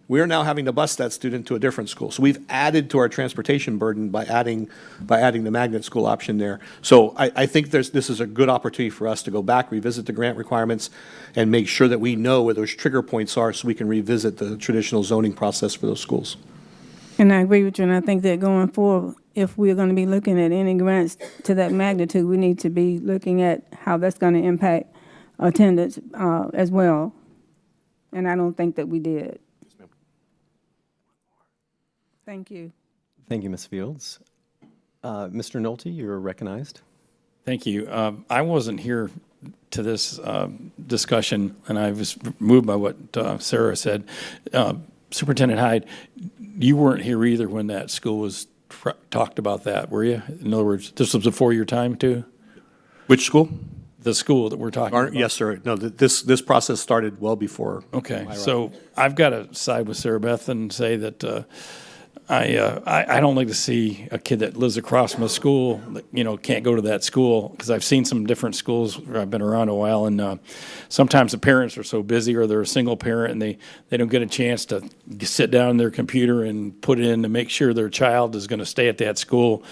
we are now having to bus that student to a different school. So we've added to our transportation burden by adding the magnet school option there. So I think this is a good opportunity for us to go back, revisit the grant requirements, and make sure that we know where those trigger points are so we can revisit the traditional zoning process for those schools. And I agree with you, and I think that going forward, if we're going to be looking at any grants to that magnitude, we need to be looking at how that's going to impact attendance as well. And I don't think that we did. Thank you. Thank you, Ms. Fields. Mr. Nolte, you're recognized. Thank you. I wasn't here to this discussion, and I was moved by what Sarah said. Superintendent Hyde, you weren't here either when that school was talked about that, were you? In other words, this was before your time too? Which school? The school that we're talking about. Yes, sir. No, this process started well before. Okay, so I've got to side with Sarah Beth and say that I don't like to see a kid that lives across from a school that, can't go to that school, because I've seen some different schools where I've been around a while, and sometimes the parents are so busy, or they're a single parent, and they don't get a chance to sit down on their computer and put in to make sure their child is going to stay at that school.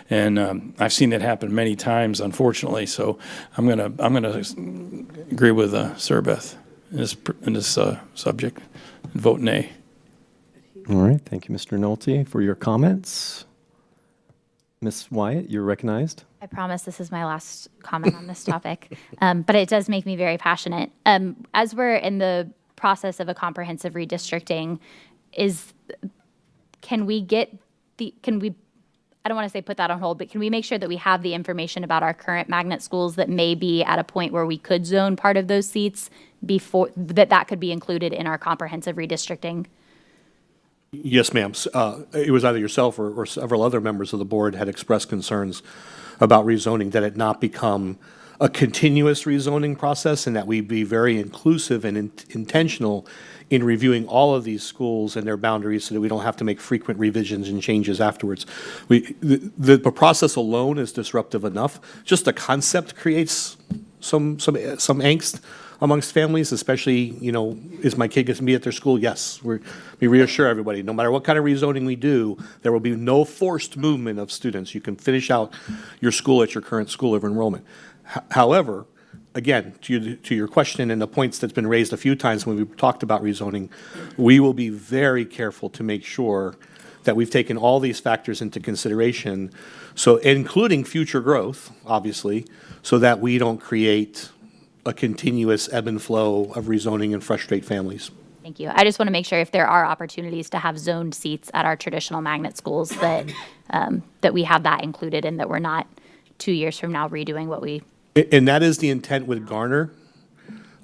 And I've seen that happen many times, unfortunately. So I'm gonna agree with Sarah Beth in this subject and vote nay. All right, thank you, Mr. Nolte, for your comments. Ms. Wyatt, you're recognized. I promise this is my last comment on this topic, but it does make me very passionate. As we're in the process of a comprehensive redistricting, can we, I don't want to say put that on hold, but can we make sure that we have the information about our current magnet schools that may be at a point where we could zone part of those seats before, that could be included in our comprehensive redistricting? Yes, ma'am. It was either yourself or several other members of the board had expressed concerns about rezoning, that it not become a continuous rezoning process, and that we be very inclusive and intentional in reviewing all of these schools and their boundaries so that we don't have to make frequent revisions and changes afterwards. The process alone is disruptive enough. Just the concept creates some angst amongst families, especially, is my kid going to be at their school? Yes. We reassure everybody, no matter what kind of rezoning we do, there will be no forced movement of students. You can finish out your school at your current school of enrollment. However, again, to your question and the points that's been raised a few times when we've talked about rezoning, we will be very careful to make sure that we've taken all these factors into consideration, so including future growth, obviously, so that we don't create a continuous ebb and flow of rezoning and frustrate families. Thank you. I just want to make sure if there are opportunities to have zoned seats at our traditional magnet schools that that we have that included, and that we're not 2 years from now redoing what we. And that is the intent with Garner.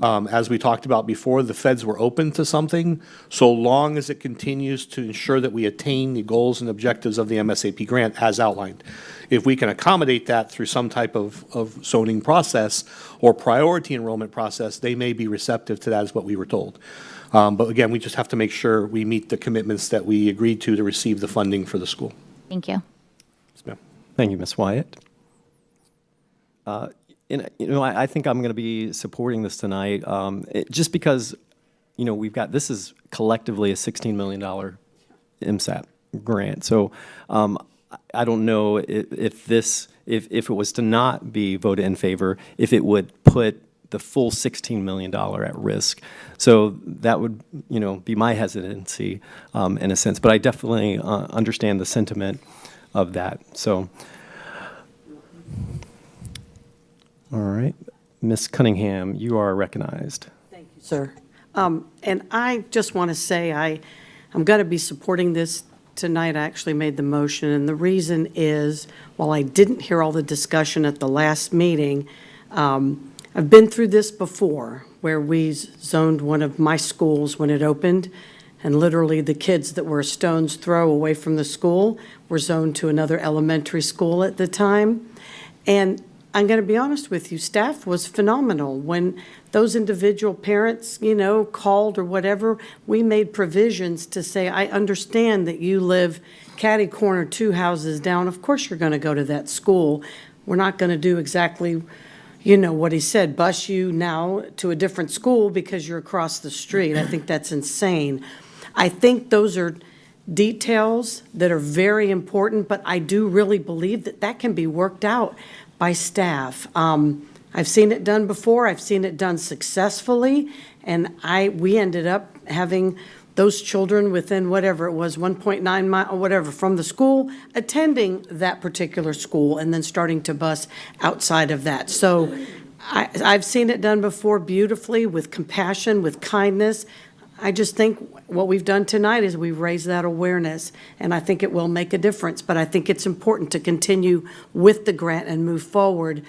As we talked about before, the feds were open to something so long as it continues to ensure that we attain the goals and objectives of the MSAP grant as outlined. If we can accommodate that through some type of zoning process or priority enrollment process, they may be receptive to that, is what we were told. But again, we just have to make sure we meet the commitments that we agreed to receive the funding for the school. Thank you. Yes, ma'am. Thank you, Ms. Wyatt. I think I'm going to be supporting this tonight, just because, we've got, this is collectively a $16 million MSAP grant. So I don't know if it was to not be voted in favor, if it would put the full $16 million at risk. So that would, be my hesitancy in a sense. But I definitely understand the sentiment of that. So. All right. Ms. Cunningham, you are recognized. Thank you, sir. And I just want to say I'm going to be supporting this tonight. I actually made the motion, and the reason is, while I didn't hear all the discussion at the last meeting, I've been through this before, where we zoned one of my schools when it opened, and literally the kids that were a stone's throw away from the school were zoned to another elementary school at the time. And I'm going to be honest with you, staff was phenomenal. When those individual parents, called or whatever, we made provisions to say, I understand that you live catty corner 2 houses down. Of course you're going to go to that school. We're not going to do exactly, what he said, bus you now to a different school because you're across the street. I think that's insane. I think those are details that are very important, but I do really believe that that can be worked out by staff. I've seen it done before. I've seen it done successfully, and we ended up having those children within whatever it was, 1.9 mile, or whatever, from the school, attending that particular school, and then starting to bus outside of that. So I've seen it done before beautifully, with compassion, with kindness. I just think what we've done tonight is we've raised that awareness, and I think it will make a difference. But I think it's important to continue with the grant and move forward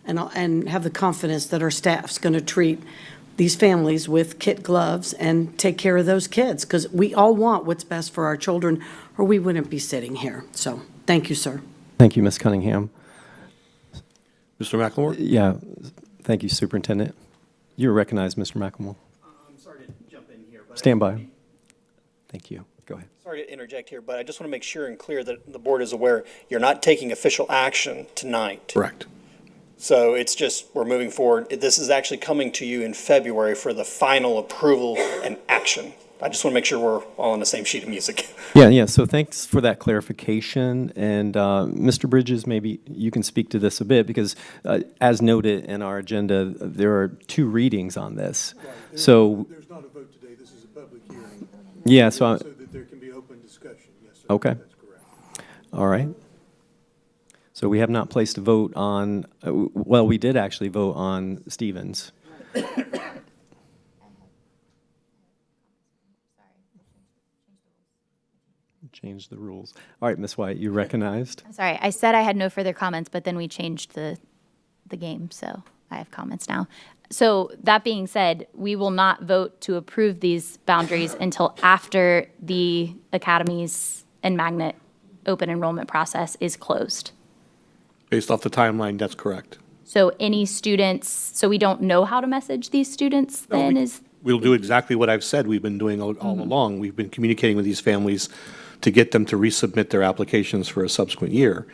and have the confidence that our staff's going to treat these families with kid gloves and take care of those kids, because we all want what's best for our children, or we wouldn't be sitting here. So thank you, sir. Thank you, Ms. Cunningham. Mr. McLemore? Yeah, thank you, Superintendent. You're recognized, Mr. McLemore. I'm sorry to jump in here. But Stand by. Thank you. Go ahead. Sorry to interject here, but I just want to make sure and clear that the board is aware you're not taking official action tonight. Correct. So it's just, we're moving forward. This is actually coming to you in February for the final approval and action. I just want to make sure we're all on the same sheet of music. Yeah, so thanks for that clarification. And Mr. Bridges, maybe you can speak to this a bit, because as noted in our agenda, there are 2 readings on this. So there's not a vote today. This is a public hearing. Yeah, so that there can be open discussion. Yes, sir. Okay. That's correct. All right. So we have not placed a vote on, well, we did actually vote on Stevens. Change the rules. All right, Ms. White, you recognized. Sorry, I said I had no further comments, but then we changed the game, so I have comments now. So that being said, we will not vote to approve these boundaries until after the Academies and Magnet open enrollment process is closed. Based off the timeline, that's correct. So any students, so we don't know how to message these students then is? We'll do exactly what I've said we've been doing all along. We've been communicating with these families to get them to resubmit their applications for a subsequent year,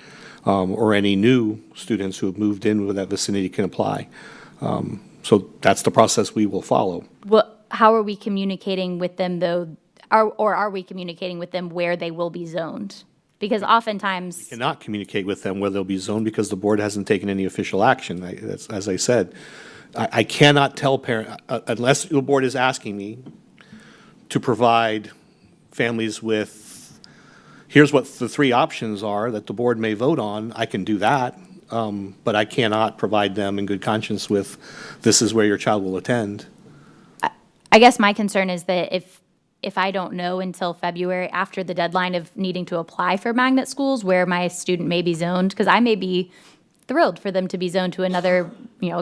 or any new students who have moved in with that vicinity can apply. So that's the process we will follow. Well, how are we communicating with them though, or are we communicating with them where they will be zoned? Because oftentimes. Cannot communicate with them where they'll be zoned because the board hasn't taken any official action. As I said, I cannot tell parents, unless the board is asking me to provide families with, here's what the 3 options are that the board may vote on, I can do that. But I cannot provide them in good conscience with, this is where your child will attend. I guess my concern is that if I don't know until February, after the deadline of needing to apply for magnet schools, where my student may be zoned, because I may be thrilled for them to be zoned to another,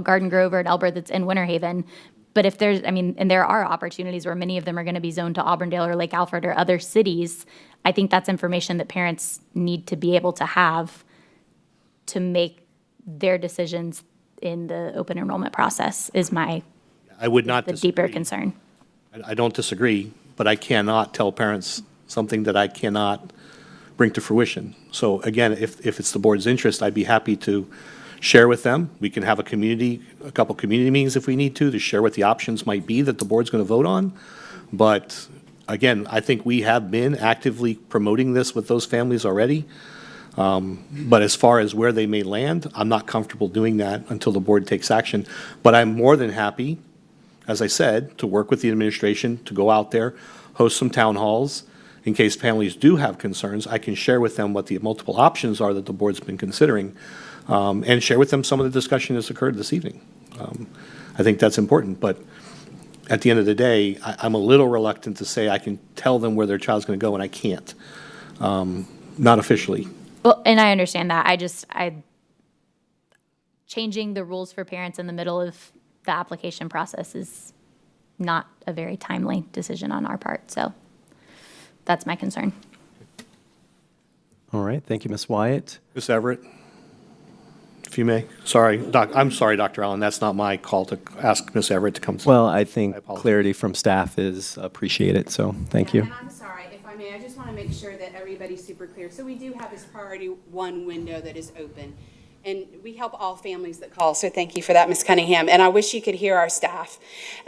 Garden Grove or an Elbert that's in Winter Haven. But if there's, and there are opportunities where many of them are going to be zoned to Auburndale or Lake Alfred or other cities, I think that's information that parents need to be able to have to make their decisions in the open enrollment process is my, I would not the disagree. deeper concern. I don't disagree, but I cannot tell parents something that I cannot bring to fruition. So again, if it's the board's interest, I'd be happy to share with them. We can have a couple community meetings if we need to share what the options might be that the board's going to vote on. But again, I think we have been actively promoting this with those families already. But as far as where they may land, I'm not comfortable doing that until the board takes action. But I'm more than happy, as I said, to work with the administration, to go out there, host some town halls. In case families do have concerns, I can share with them what the multiple options are that the board's been considering, and share with them some of the discussion that's occurred this evening. I think that's important, but at the end of the day, I'm a little reluctant to say I can tell them where their child's going to go, and I can't, not officially. Well, and I understand that. Changing the rules for parents in the middle of the application process is not a very timely decision on our part. So that's my concern. All right, thank you, Ms. Wyatt. Ms. Everett, if you may. Sorry, I'm sorry, Dr. Allen, that's not my call to ask Ms. Everett to come. Well, I think apologize. clarity from staff is appreciated, so thank you. And I'm sorry, if I may, I just want to make sure that everybody's super clear. So we do have this priority one window that is open. And we help all families that call, so thank you for that, Ms. Cunningham. And I wish you could hear our staff.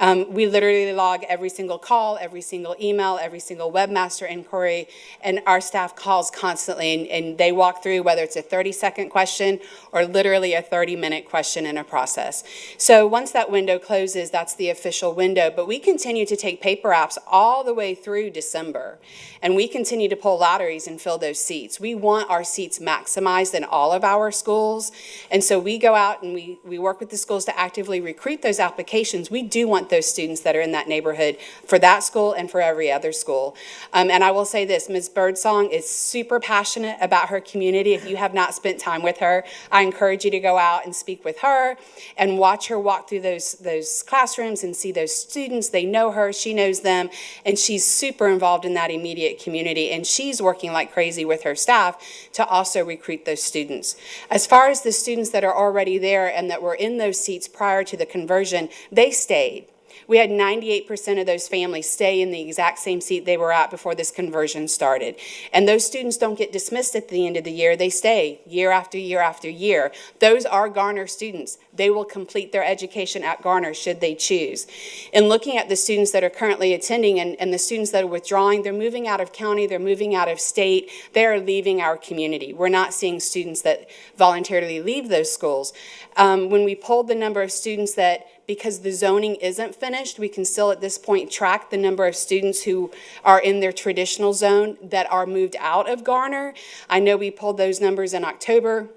We literally log every single call, every single email, every single webmaster inquiry, and our staff calls constantly, and they walk through whether it's a 30-second question or literally a 30-minute question in a process. So once that window closes, that's the official window, but we continue to take paper apps all the way through December, and we continue to pull lotteries and fill those seats. We want our seats maximized in all of our schools. And so we go out and we work with the schools to actively recruit those applications. We do want those students that are in that neighborhood for that school and for every other school. And I will say this, Ms. Birdsong is super passionate about her community. If you have not spent time with her, I encourage you to go out and speak with her and watch her walk through those classrooms and see those students. They know her, she knows them, and she's super involved in that immediate community. And she's working like crazy with her staff to also recruit those students. As far as the students that are already there and that were in those seats prior to the conversion, they stayed. We had 98% of those families stay in the exact same seat they were at before this conversion started. And those students don't get dismissed at the end of the year. They stay year after year after year. Those are Garner students. They will complete their education at Garner should they choose. In looking at the students that are currently attending and the students that are withdrawing, they're moving out of county, they're moving out of state, they are leaving our community. We're not seeing students that voluntarily leave those schools. When we polled the number of students that, because the zoning isn't finished, we can still at this point track the number of students who are in their traditional zone that are moved out of Garner. I know we pulled those numbers in October.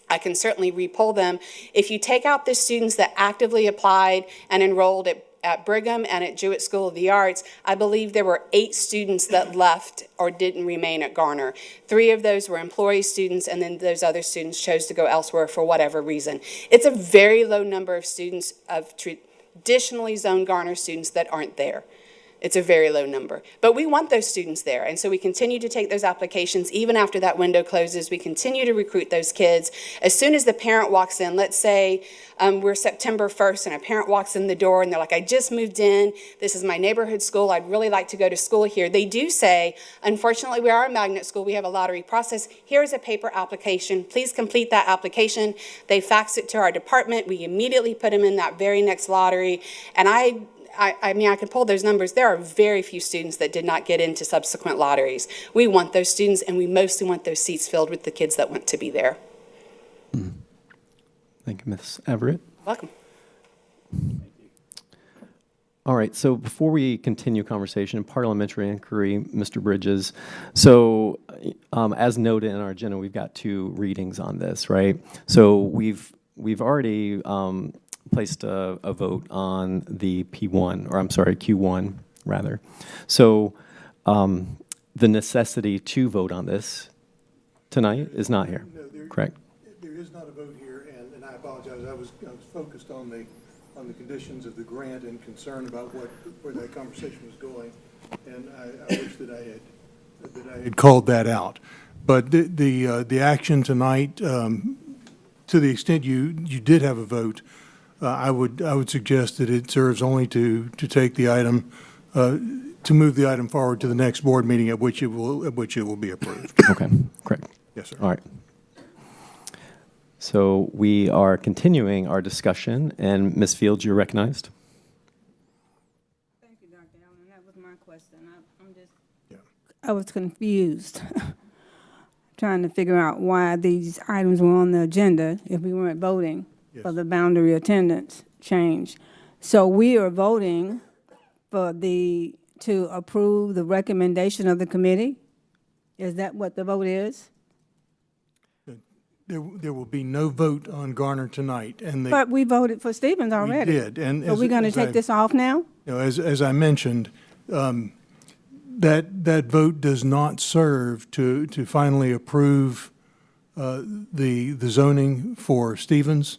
I can certainly re-poll them. If you take out the students that actively applied and enrolled at Brigham and at Jewett School of the Arts, I believe there were 8 students that left or didn't remain at Garner. 3 of those were employee students, and then those other students chose to go elsewhere for whatever reason. It's a very low number of students, of traditionally zoned Garner students that aren't there. It's a very low number. But we want those students there, and so we continue to take those applications. Even after that window closes, we continue to recruit those kids. As soon as the parent walks in, let's say we're September 1st, and a parent walks in the door, and they're like, I just moved in. This is my neighborhood school. I'd really like to go to school here. They do say, unfortunately, we are a magnet school. We have a lottery process. Here's a paper application. Please complete that application. They fax it to our department. We immediately put them in that very next lottery, and I mean, I can pull those numbers. There are very few students that did not get into subsequent lotteries. We want those students, and we mostly want those seats filled with the kids that want to be there. Thank you, Ms. Everett. Welcome. All right, so before we continue conversation, parliamentary inquiry, Mr. Bridges. So as noted in our agenda, we've got 2 readings on this, right? So we've already placed a vote on the P1, or I'm sorry, Q1 rather. So the necessity to vote on this tonight is not here, correct? There is not a vote here, and I apologize. I was focused on the conditions of the grant and concerned about where that conversation was going, and I wish that I had called that out. But the action tonight, to the extent you did have a vote, I would suggest that it serves only to take the item, to move the item forward to the next board meeting at which it will be approved. Okay, correct. Yes, sir. All right. So we are continuing our discussion, and Ms. Fields, you're recognized. Thank you, Dr. Allen. That was my question. I was confused, trying to figure out why these items were on the agenda if we weren't voting for the boundary attendance change. So we are voting for to approve the recommendation of the committee? Is that what the vote is? There will be no vote on Garner tonight, and But we voted for Stevens already. we did. And So we're going to as take I- this off now? You know, as I mentioned, that vote does not serve to finally approve the zoning for Stevens.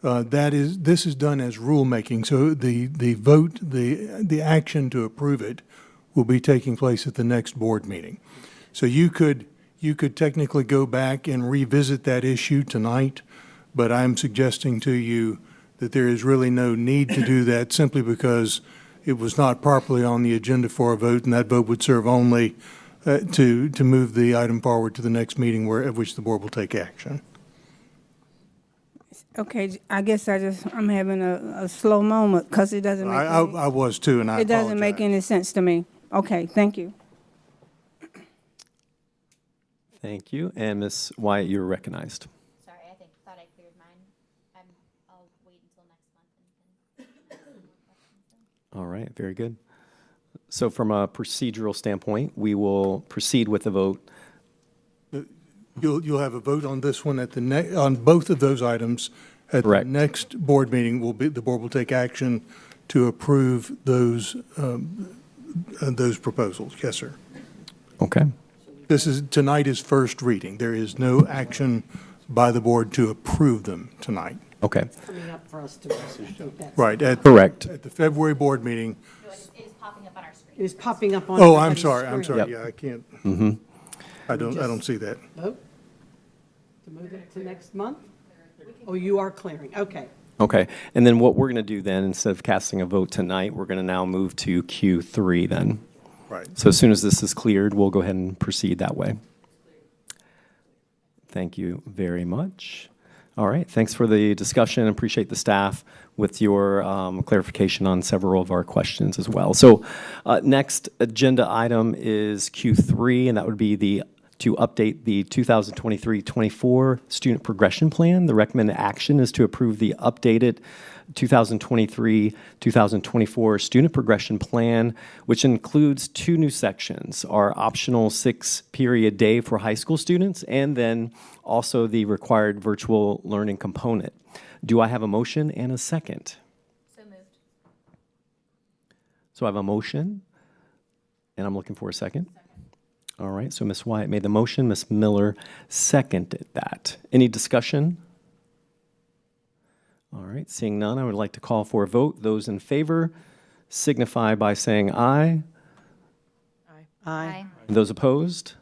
This is done as rulemaking, so the vote, the action to approve it will be taking place at the next board meeting. So you could technically go back and revisit that issue tonight, but I'm suggesting to you that there is really no need to do that simply because it was not properly on the agenda for a vote, and that vote would serve only to move the item forward to the next meeting at which the board will take action. Okay, I guess I'm having a slow moment because it doesn't make I was too, and I it doesn't make apologize. any sense to me. Okay, thank you. Thank you. And Ms. Wyatt, you're recognized. Sorry, thought I cleared mine. I'll wait until next month and All right, very good. So from a procedural standpoint, we will proceed with the vote. You'll have a vote on this one on both of those items. At the Correct. next board meeting, the board will take action to approve those proposals. Yes, sir. Okay. Tonight is first reading. There is no action by the board to approve them tonight. Okay. Coming up for us to take that. Right. Correct. At the February board meeting. it is popping up on our screen. It is popping up on. Oh, I'm everybody's sorry. I'm screen. sorry. Yep. Yeah, I can't. Mm-hmm. I don't see that. Vote to move it to next month? Oh, you are clearing. Okay. Okay. And then what we're going to do then, instead of casting a vote tonight, we're going to now move to Q3 then. Right. So as soon as this is cleared, we'll go ahead and proceed that way. Thank you very much. All right, thanks for the discussion. Appreciate the staff with your clarification on several of our questions as well. So next agenda item is Q3, and that would be to update the 2023-24 student progression plan. The recommended action is to approve the updated 2023-2024 student progression plan, which includes 2 new sections, our optional 6-period day for high school students, and then also the required virtual learning component. Do I have a motion and a second? So moved. So I have a motion, and I'm looking for a second. All right, so Ms. Wyatt made the motion, Ms. Miller seconded that. Any discussion? All right, seeing none, I would like to call for a vote. Those in favor signify by saying aye. Aye. Those opposed?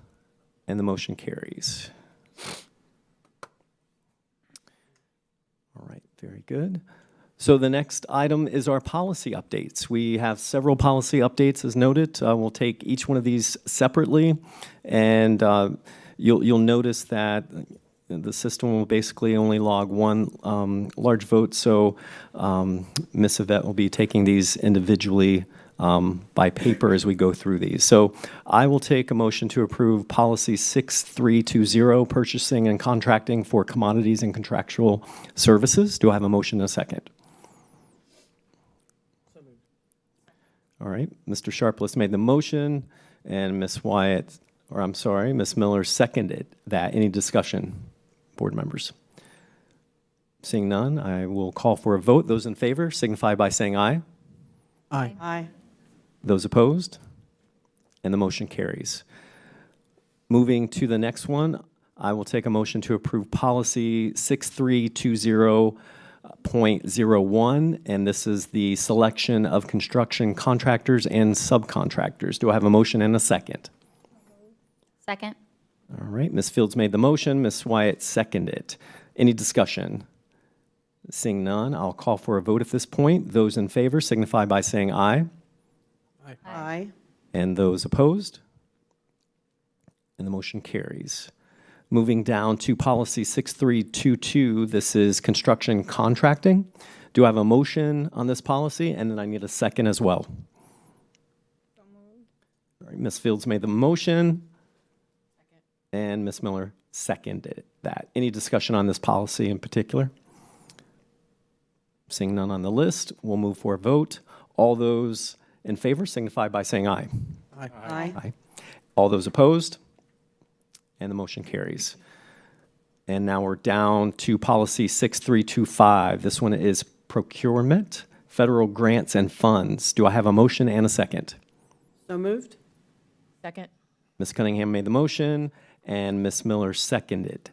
And the motion carries. All right, very good. So the next item is our policy updates. We have several policy updates as noted. We'll take each one of these separately, and you'll notice that the system will basically only log one large vote, so Ms. Yvette will be taking these individually by paper as we go through these. So I will take a motion to approve policy 6320, purchasing and contracting for commodities and contractual services. Do I have a motion and a second? All right, Mr. Sharpless made the motion, and Ms. Wyatt, or I'm sorry, Ms. Miller seconded that. Any discussion, board members? Seeing none, I will call for a vote. Those in favor signify by saying aye. Aye. Aye. Those opposed? And the motion carries. Moving to the next one, I will take a motion to approve policy 6320.01, and this is the selection of construction contractors and subcontractors. Do I have a motion and a second? Second. All right, Ms. Fields made the motion, Ms. Wyatt seconded. Any discussion? Seeing none, I'll call for a vote at this point. Those in favor signify by saying aye. Aye. And those opposed? And the motion carries. Moving down to policy 6322, this is construction contracting. Do I have a motion on this policy? And then I need a second as well. All right, Ms. Fields made the motion. And Ms. Miller seconded that. Any discussion on this policy in particular? Seeing none on the list, we'll move for a vote. All those in favor signify by saying aye. Aye. Aye. All those opposed? And the motion carries. And now we're down to policy 6325. This one is procurement, federal grants and funds. Do I have a motion and a second? So moved? Second. Ms. Cunningham made the motion, and Ms. Miller seconded.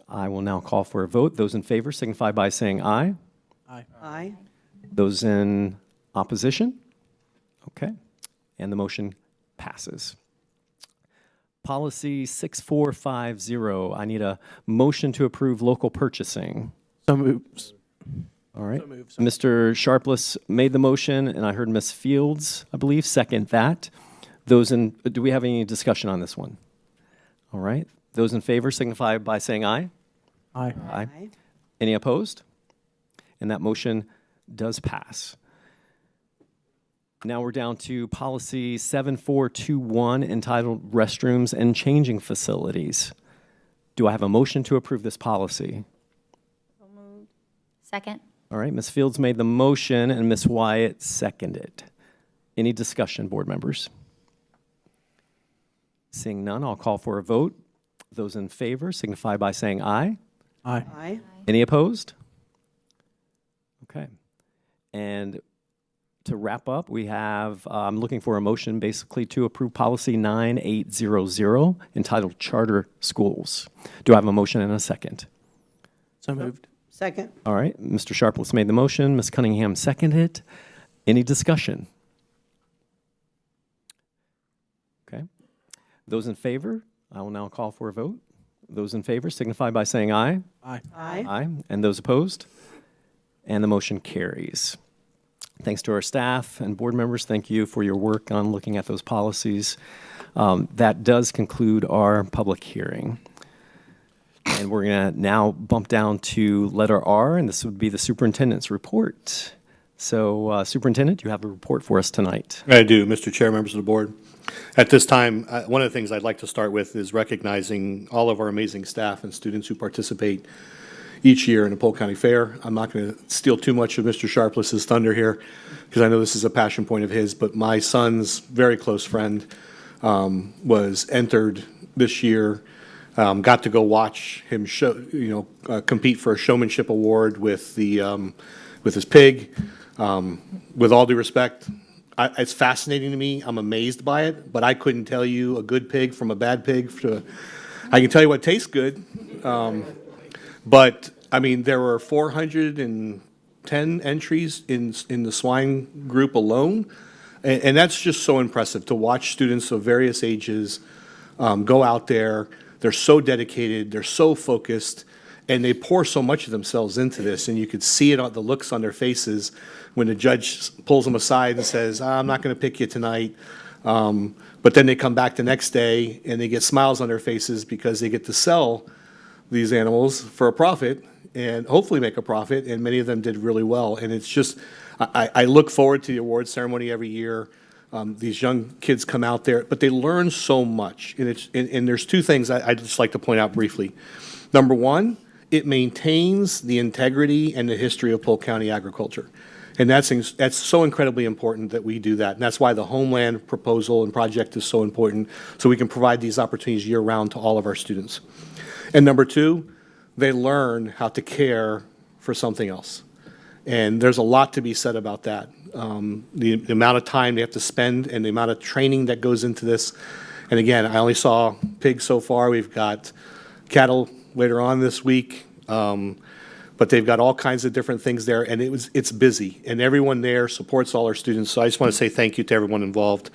I will now call for a vote. Those in favor signify by saying aye. Aye. Aye. Those in opposition? Okay. And the motion passes. Policy 6450, I need a motion to approve local purchasing. So moved. All right. Mr. Sharpless made the motion, and I heard Ms. Fields, I believe, second that. Do we have any discussion on this one? All right. Those in favor signify by saying aye. Aye. Aye. Any opposed? And that motion does pass. Now we're down to policy 7421 entitled Restrooms and Changing Facilities. Do I have a motion to approve this policy? Second. All right, Ms. Fields made the motion and Ms. Wyatt seconded. Any discussion, board members? Seeing none, I'll call for a vote. Those in favor signify by saying aye. Aye. Aye. Any opposed? Okay. And to wrap up, we have, I'm looking for a motion basically to approve policy 9800 entitled Charter Schools. Do I have a motion and a second? So moved. Second. All right, Mr. Sharpless made the motion, Ms. Cunningham seconded. Any discussion? Okay. Those in favor, I will now call for a vote. Those in favor signify by saying aye. Aye. Aye. Aye. And those opposed? And the motion carries. Thanks to our staff and board members. Thank you for your work on looking at those policies. That does conclude our public hearing. And we're going to now bump down to letter R, and this would be the superintendent's report. So, Superintendent, you have a report for us tonight. I do, Mr. Chair, members of the board. At this time, one of the things I'd like to start with is recognizing all of our amazing staff and students who participate each year in the Polk County Fair. I'm not going to steal too much of Mr. Sharpless's thunder here, because I know this is a passion point of his, but my son's very close friend was entered this year. Got to go watch him compete for a showmanship award with his pig. With all due respect, it's fascinating to me. I'm amazed by it, but I couldn't tell you a good pig from a bad pig. I can tell you what tastes good, but I mean there were 410 entries in the swine group alone, and that's just so impressive to watch students of various ages go out there. They're so dedicated, they're so focused, and they pour so much of themselves into this, and you could see it on the looks on their faces when the judge pulls them aside and says, I'm not going to pick you tonight. But then they come back the next day, and they get smiles on their faces because they get to sell these animals for a profit and hopefully make a profit, and many of them did really well. And it's just, I look forward to the award ceremony every year. These young kids come out there, but they learn so much. And there's two things I'd just like to point out briefly. Number one, it maintains the integrity and the history of Polk County agriculture. And that's so incredibly important that we do that. And that's why the Homeland proposal and project is so important, so we can provide these opportunities year-round to all of our students. And number two, they learn how to care for something else. And there's a lot to be said about that. The amount of time they have to spend and the amount of training that goes into this. And again, I only saw pigs so far. We've got cattle later on this week, but they've got all kinds of different things there, and it's busy. And everyone there supports all our students. So I just want to say thank you to everyone involved.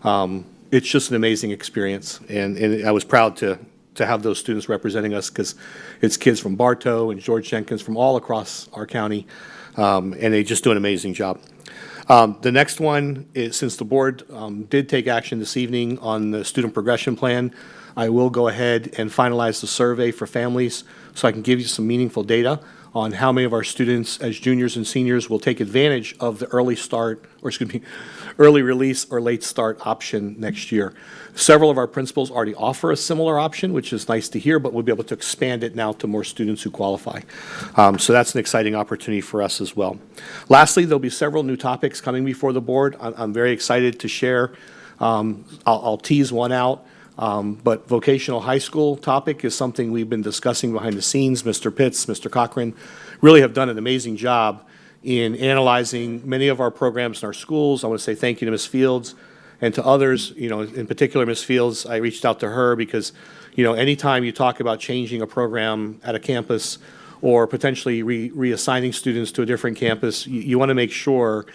It's just an amazing experience, and I was proud to have those students representing us, because it's kids from Bartow and George Jenkins from all across our county, and they just do an amazing job. The next one is, since the board did take action this evening on the student progression plan, I will go ahead and finalize the survey for families so I can give you some meaningful data on how many of our students as juniors and seniors will take advantage of the early release or late start option next year. Several of our principals already offer a similar option, which is nice to hear, but we'll be able to expand it now to more students who qualify. So that's an exciting opportunity for us as well. Lastly, there'll be several new topics coming before the board. I'm very excited to share. I'll tease one out. But vocational high school topic is something we've been discussing behind the scenes. Mr. Pitts, Mr. Cochran really have done an amazing job in analyzing many of our programs in our schools. I want to say thank you to Ms. Fields and to others, in particular Ms. Fields. I reached out to her because, anytime you talk about changing a program at a campus or potentially reassigning students to a different campus, you want to make sure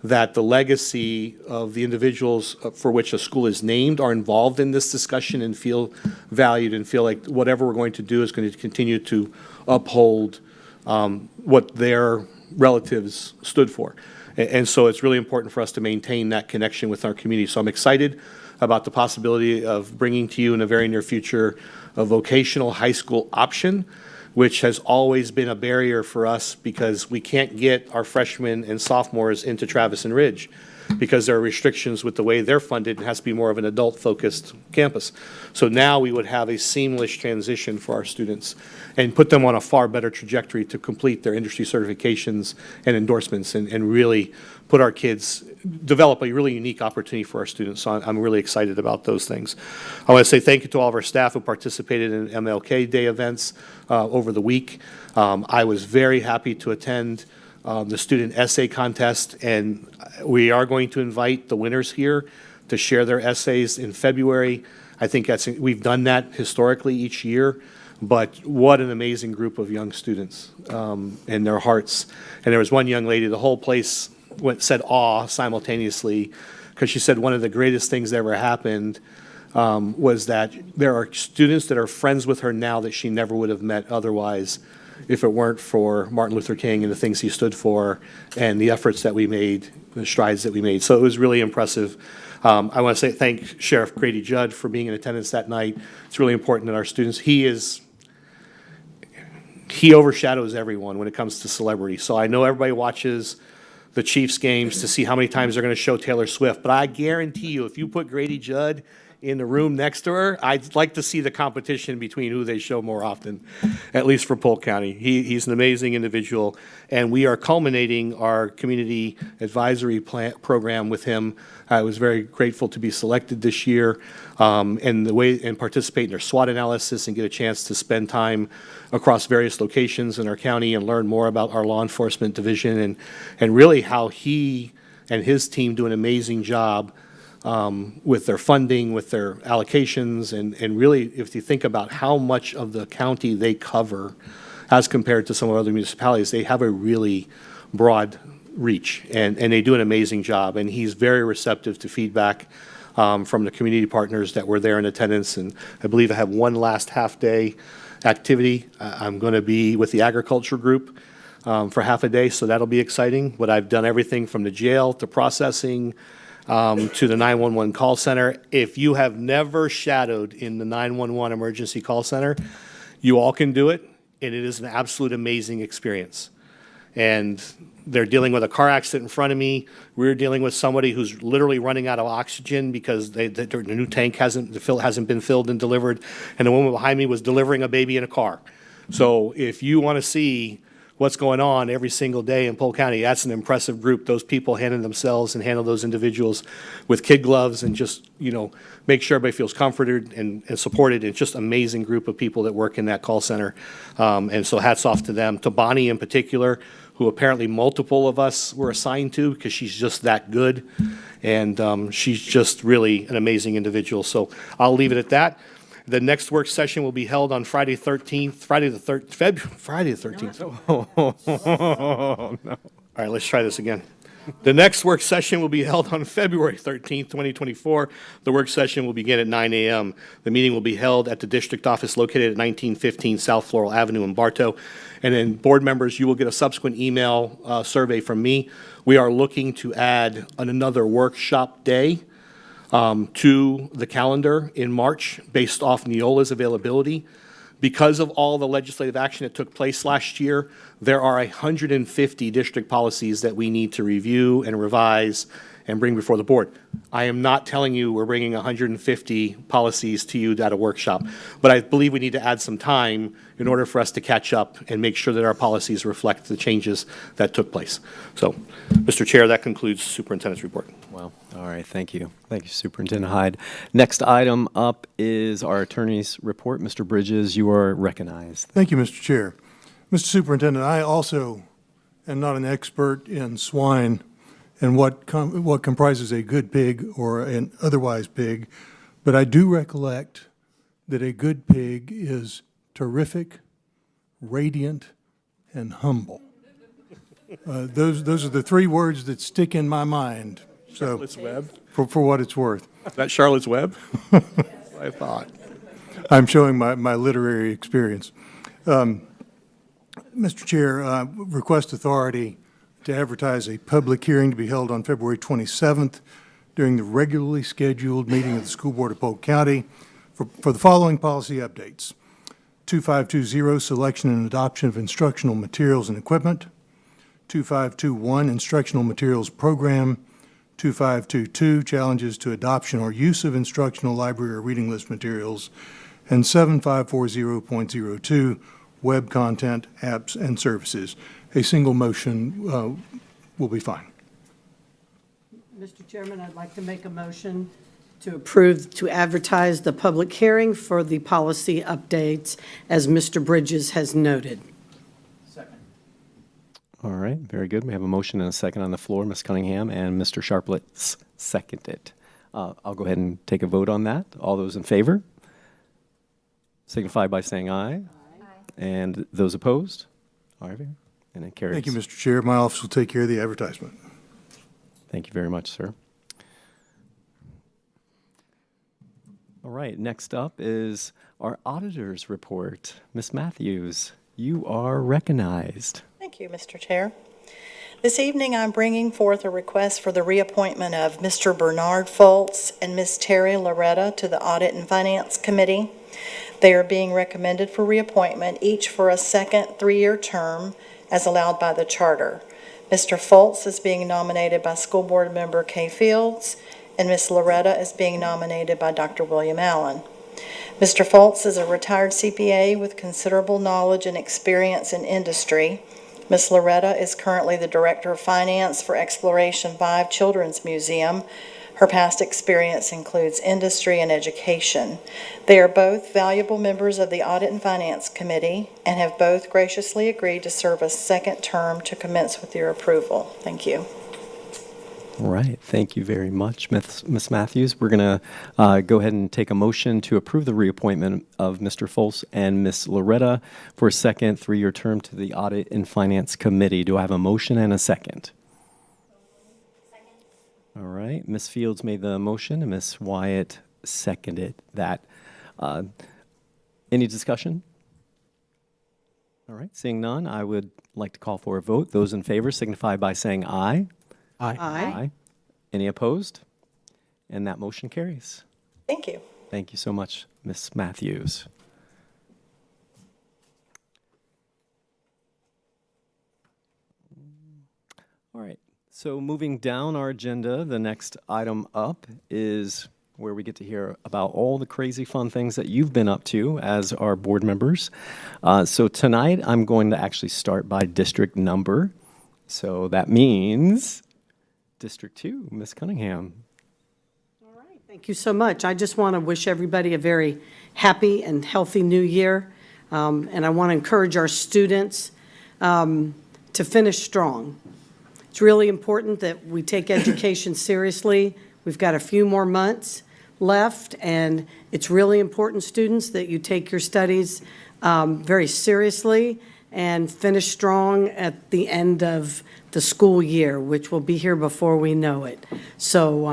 that the legacy of the individuals for which a school is named are involved in this discussion and feel valued and feel like whatever we're going to do is going to continue to uphold what their relatives stood for. And so it's really important for us to maintain that connection with our community. So I'm excited about the possibility of bringing to you in the very near future a vocational high school option, which has always been a barrier for us because we can't get our freshmen and sophomores into Travis and Ridge because there are restrictions with the way they're funded. It has to be more of an adult-focused campus. So now we would have a seamless transition for our students and put them on a far better trajectory to complete their industry certifications and endorsements and really put our kids, develop a really unique opportunity for our students. So I'm really excited about those things. I want to say thank you to all of our staff who participated in MLK Day events over the week. I was very happy to attend the student essay contest, and we are going to invite the winners here to share their essays in February. I think we've done that historically each year, but what an amazing group of young students and their hearts. And there was one young lady, the whole place said awe simultaneously, because she said one of the greatest things that ever happened was that there are students that are friends with her now that she never would have met otherwise if it weren't for Martin Luther King and the things he stood for and the efforts that we made, the strides that we made. So it was really impressive. I want to thank Sheriff Grady Judd for being in attendance that night. It's really important that our students, he overshadows everyone when it comes to celebrity. So I know everybody watches the Chiefs games to see how many times they're going to show Taylor Swift, but I guarantee you, if you put Grady Judd in the room next to her, I'd like to see the competition between who they show more often, at least for Polk County. He's an amazing individual, and we are culminating our community advisory program with him. I was very grateful to be selected this year and participate in their SWOT analysis and get a chance to spend time across various locations in our county and learn more about our law enforcement division and really how he and his team do an amazing job with their funding, with their allocations, and really, if you think about how much of the county they cover as compared to some of other municipalities, they have a really broad reach, and they do an amazing job. And he's very receptive to feedback from the community partners that were there in attendance. And I believe I have one last half-day activity. I'm going to be with the agriculture group for half a day, so that'll be exciting. But I've done everything from the jail to processing, to the 911 call center. If you have never shadowed in the 911 emergency call center, you all can do it, and it is an absolute amazing experience. And they're dealing with a car accident in front of me. We're dealing with somebody who's literally running out of oxygen because the new tank hasn't been filled and delivered, and the woman behind me was delivering a baby in a car. So if you want to see what's going on every single day in Polk County, that's an impressive group. Those people handle themselves and handle those individuals with kid gloves and just, make sure everybody feels comforted and supported. It's just an amazing group of people that work in that call center. And so hats off to them. To Bonnie in particular, who apparently multiple of us were assigned to because she's just that good. And she's just really an amazing individual. So I'll leave it at that. The next work session will be held on Friday the 13th. Oh, no. All right, let's try this again. The next work session will be held on February 13th, 2024. The work session will begin at 9 a.m. The meeting will be held at the district office located at 1915 South Floral Avenue in Bartow. And then board members, you will get a subsequent email survey from me. We are looking to add another workshop day to the calendar in March based off Neola's availability. Because of all the legislative action that took place last year, there are 150 district policies that we need to review and revise and bring before the board. I am not telling you we're bringing 150 policies to you at a workshop, but I believe we need to add some time in order for us to catch up and make sure that our policies reflect the changes that took place. So, Mr. Chair, that concludes the superintendent's report. Well, all right, thank you. Thank you, Superintendent Hyde. Next item up is our attorney's report. Mr. Bridges, you are recognized. Thank you, Mr. Chair. Mr. Superintendent, I also am not an expert in swine and what comprises a good pig or an otherwise pig, but I do recollect that a good pig is terrific, radiant, and humble. Those are the three words that stick in my mind. So, Charlotte's Web? for what it's worth. That Charlotte's Web? I thought. I'm showing my literary experience. Mr. Chair, request authority to advertise a public hearing to be held on February 27th during the regularly scheduled meeting of the School Board of Polk County for the following policy updates. 2520, selection and adoption of instructional materials and equipment. 2521, instructional materials program. 2522, challenges to adoption or use of instructional library or reading list materials. And 7540.02, web content, apps, and services. A single motion will be fine. Mr. Chairman, I'd like to make a motion to approve to advertise the public hearing for the policy updates, as Mr. Bridges has noted. All right, very good. We have a motion and a second on the floor. Ms. Cunningham and Mr. Sharpless seconded. I'll go ahead and take a vote on that. All those in favor signify by saying aye. Aye. And those opposed? All right, and it carries. Thank you, Mr. Chair. My office will take care of the advertisement. Thank you very much, sir. All right, next up is our auditor's report. Ms. Matthews, you are recognized. Thank you, Mr. Chair. This evening, I'm bringing forth a request for the reappointment of Mr. Bernard Foltz and Ms. Terry Loretta to the Audit and Finance Committee. They are being recommended for reappointment, each for a second three-year term as allowed by the charter. Mr. Foltz is being nominated by School Board Member Kay Fields, and Ms. Loretta is being nominated by Dr. William Allen. Mr. Foltz is a retired CPA with considerable knowledge and experience in industry. Ms. Loretta is currently the Director of Finance for Exploration 5 Children's Museum. Her past experience includes industry and education. They are both valuable members of the Audit and Finance Committee and have both graciously agreed to serve a second term to commence with your approval. Thank you. All right, thank you very much, Ms. Matthews. We're going to go ahead and take a motion to approve the reappointment of Mr. Foltz and Ms. Loretta for a second three-year term to the Audit and Finance Committee. Do I have a motion and a second? All right, Ms. Fields made the motion and Ms. Wyatt seconded that. Any discussion? All right, seeing none, I would like to call for a vote. Those in favor signify by saying aye. Aye. Aye. Any opposed? And that motion carries. Thank you. Thank you so much, Ms. Matthews. All right, so moving down our agenda, the next item up is where we get to hear about all the crazy fun things that you've been up to as our board members. So tonight, I'm going to actually start by district number. So that means District 2, Ms. Cunningham. Thank you so much. I just want to wish everybody a very happy and healthy new year. And I want to encourage our students to finish strong. It's really important that we take education seriously. We've got a few more months left, and it's really important, students, that you take your studies very seriously and finish strong at the end of the school year, which will be here before we know it. So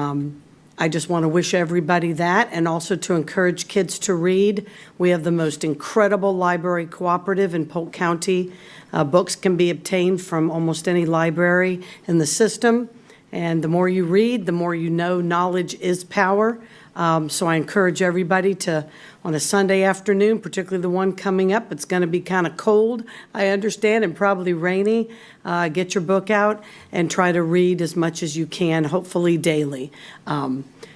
I just want to wish everybody that, and also to encourage kids to read. We have the most incredible library cooperative in Polk County. Books can be obtained from almost any library in the system, and the more you read, the more you know. Knowledge is power. So I encourage everybody to, on a Sunday afternoon, particularly the one coming up, it's going to be kind of cold, I understand, and probably rainy. Get your book out and try to read as much as you can, hopefully daily.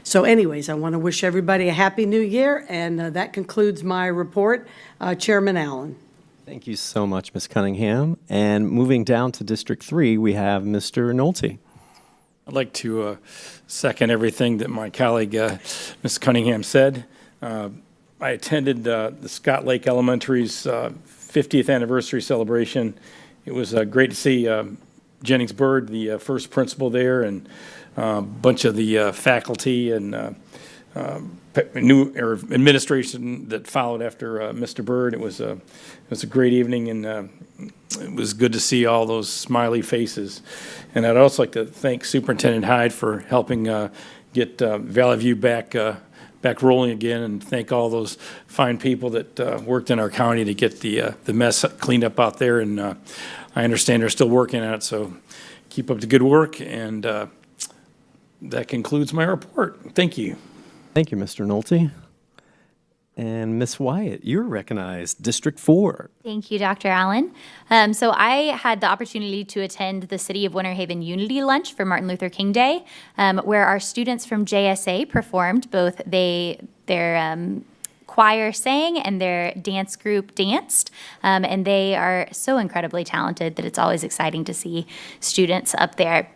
So anyways, I want to wish everybody a happy new year, and that concludes my report. Chairman Allen. Thank you so much, Ms. Cunningham. And moving down to District 3, we have Mr. Nolte. I'd like to second everything that my colleague, Ms. Cunningham, said. I attended the Scott Lake Elementary's 50th anniversary celebration. It was great to see Jennings Bird, the first principal there, and a bunch of the faculty and new or administration that followed after Mr. Byrd. It was a great evening, and it was good to see all those smiley faces. And I'd also like to thank Superintendent Hyde for helping get Valley View back rolling again, and thank all those fine people that worked in our county to get the mess cleaned up out there. And I understand they're still working on it, so keep up the good work. And that concludes my report. Thank you. Thank you, Mr. Nolte. And Ms. Wyatt, you're recognized, District 4. Thank you, Dr. Allen. So I had the opportunity to attend the City of Winter Haven Unity Lunch for Martin Luther King Day, where our students from JSA performed. Both their choir sang and their dance group danced, and they are so incredibly talented that it's always exciting to see students up there.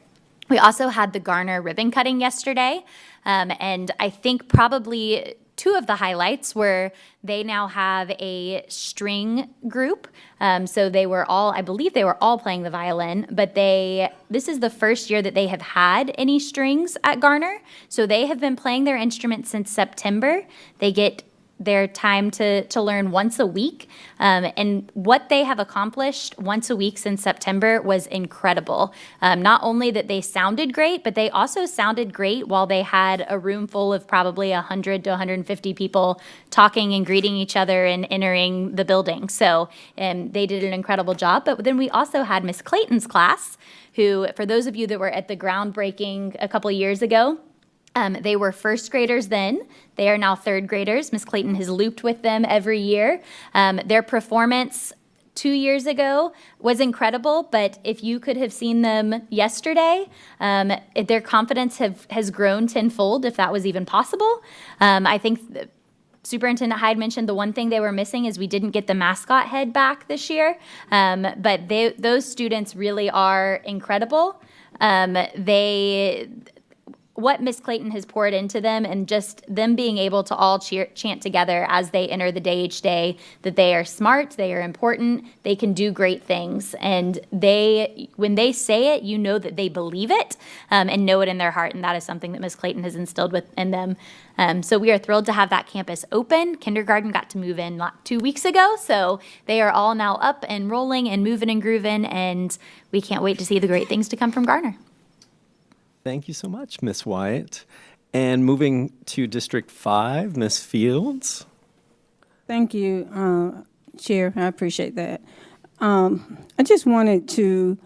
We also had the Garner ribbon cutting yesterday, and I think probably two of the highlights were they now have a string group. So they were all, I believe they were all playing the violin, but this is the first year that they have had any strings at Garner. So they have been playing their instruments since September. They get their time to learn once a week. And what they have accomplished once a week since September was incredible. Not only that they sounded great, but they also sounded great while they had a room full of probably 100 to 150 people talking and greeting each other and entering the building. So they did an incredible job. But then we also had Miss Clayton's class, who, for those of you that were at the groundbreaking a couple of years ago, they were first graders then. They are now third graders. Ms. Clayton has looped with them every year. Their performance 2 years ago was incredible, but if you could have seen them yesterday, their confidence has grown tenfold, if that was even possible. I think Superintendent Hyde mentioned the one thing they were missing is we didn't get the mascot head back this year, but those students really are incredible. What Miss Clayton has poured into them, and just them being able to all chant together as they enter the day each day, that they are smart, they are important, they can do great things. And when they say it, you know that they believe it and know it in their heart. And that is something that Miss Clayton has instilled in them. So we are thrilled to have that campus open. Kindergarten got to move in 2 weeks ago. So they are all now up and rolling and moving and grooving. And we can't wait to see the great things to come from Garner. Thank you so much, Ms. Wyatt. And moving to District 5, Ms. Fields. Thank you, Chair. I appreciate that. I just wanted to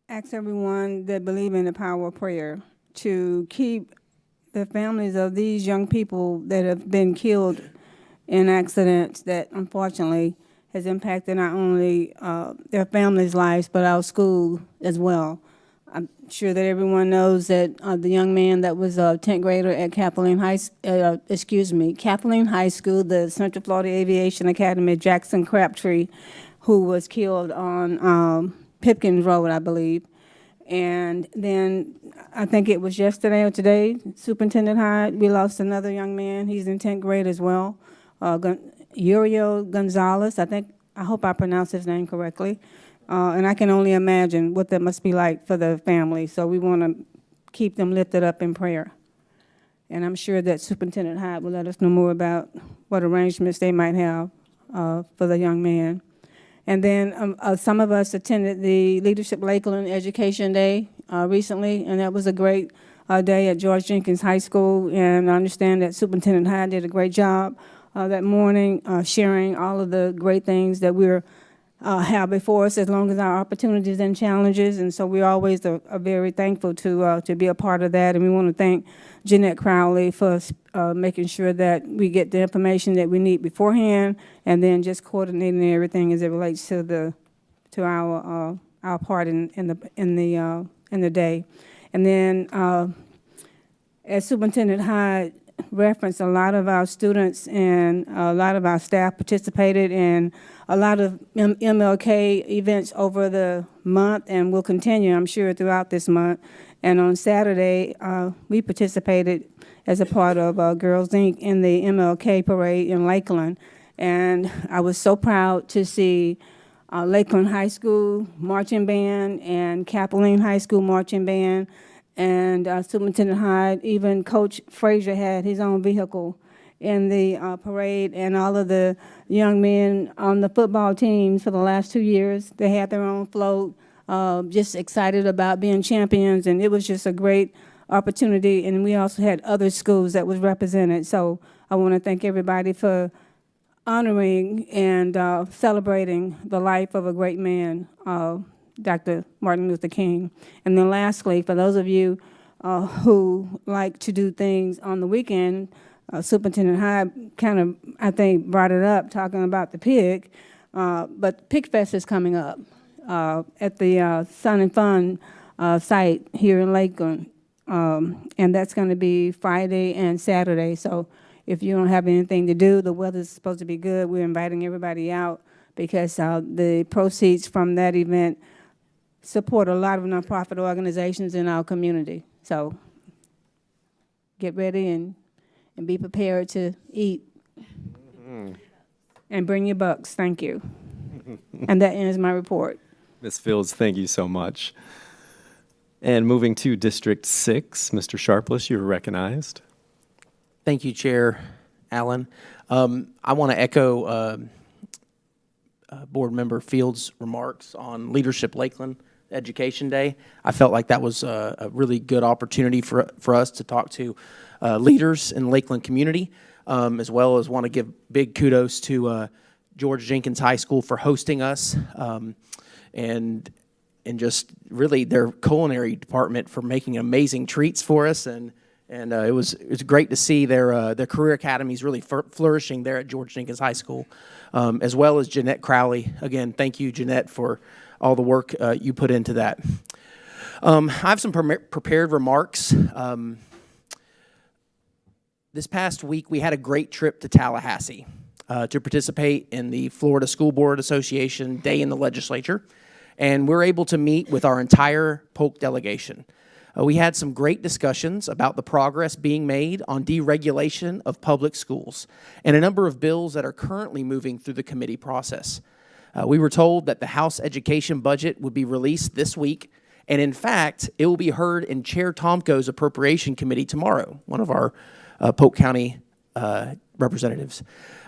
ask everyone that believe in the power of prayer to keep the families of these young people that have been killed in accidents that unfortunately has impacted not only their families' lives, but our school as well. I'm sure that everyone knows that the young man that was a 10th grader at Kathleen High School, the Central Florida Aviation Academy, Jackson Crabtree, who was killed on Pipkins Road, I believe. And then I think it was yesterday or today, Superintendent Hyde, we lost another young man. He's in 10th grade as well, Uriel Gonzalez. I hope I pronounced his name correctly. And I can only imagine what that must be like for the family. So we want to keep them lifted up in prayer. And I'm sure that Superintendent Hyde will let us know more about what arrangements they might have for the young man. And then some of us attended the Leadership Lakeland Education Day recently, and that was a great day at George Jenkins High School. And I understand that Superintendent Hyde did a great job that morning sharing all of the great things that we're have before us, as long as our opportunities and challenges. And so we always are very thankful to be a part of that. And we want to thank Jeanette Crowley for making sure that we get the information that we need beforehand, and then just coordinating everything as it relates to our part in the day. And then as Superintendent Hyde referenced, a lot of our students and a lot of our staff participated in a lot of MLK events over the month, and will continue, I'm sure, throughout this month. And on Saturday, we participated as a part of Girls Inc. in the MLK parade in Lakeland. And I was so proud to see Lakeland High School Marching Band and Kathleen High School Marching Band And Superintendent Hyde, even Coach Frazier had his own vehicle in the parade, and all of the young men on the football teams for the last 2 years, they had their own float, just excited about being champions, and it was just a great opportunity. And we also had other schools that was represented. So I want to thank everybody for honoring and celebrating the life of a great man, Dr. Martin Luther King. And then lastly, for those of you who like to do things on the weekend, Superintendent Hyde kind of, I think, brought it up, talking about the pig, but Pig Fest is coming up at the Sun and Fun site here in Lakeland, and that's going to be Friday and Saturday. So if you don't have anything to do, the weather's supposed to be good. We're inviting everybody out because the proceeds from that event support a lot of nonprofit organizations in our community. So get ready and be prepared to eat. And bring your bucks. Thank you. And that ends my report. Ms. Fields, thank you so much. And moving to District 6, Mr. Sharpless, you're recognized. Thank you, Chair Allen. I want to echo Board Member Fields' remarks on Leadership Lakeland Education Day. I felt like that was a really good opportunity for us to talk to leaders in the Lakeland community, as well as want to give big kudos to George Jenkins High School for hosting us, and just really their culinary department for making amazing treats for us, and it was great to see their career academies really flourishing there at George Jenkins High School, as well as Jeanette Crowley. Again, thank you, Jeanette, for all the work you put into that. I have some prepared remarks. This past week, we had a great trip to Tallahassee to participate in the Florida School Board Association Day in the Legislature, and we were able to meet with our entire Polk delegation. We had some great discussions about the progress being made on deregulation of public schools and a number of bills that are currently moving through the committee process. We were told that the House Education budget would be released this week, and in fact, it will be heard in Chair Tomko's Appropriation Committee tomorrow, one of our Polk County representatives.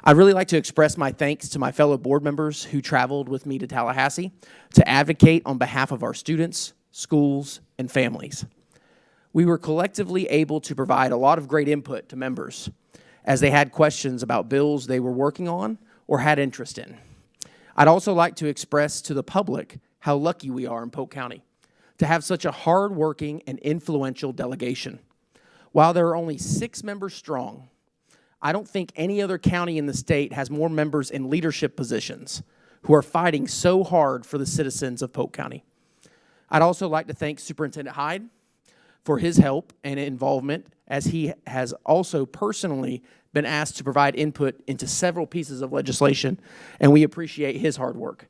I'd really like to express my thanks to my fellow board members who traveled with me to Tallahassee to advocate on behalf of our students, schools, and families. We were collectively able to provide a lot of great input to members as they had questions about bills they were working on or had interest in. I'd also like to express to the public how lucky we are in Polk County to have such a hard-working and influential delegation. While there are only 6 members strong, I don't think any other county in the state has more members in leadership positions who are fighting so hard for the citizens of Polk County. I'd also like to thank Superintendent Hyde for his help and involvement, as he has also personally been asked to provide input into several pieces of legislation, and we appreciate his hard work.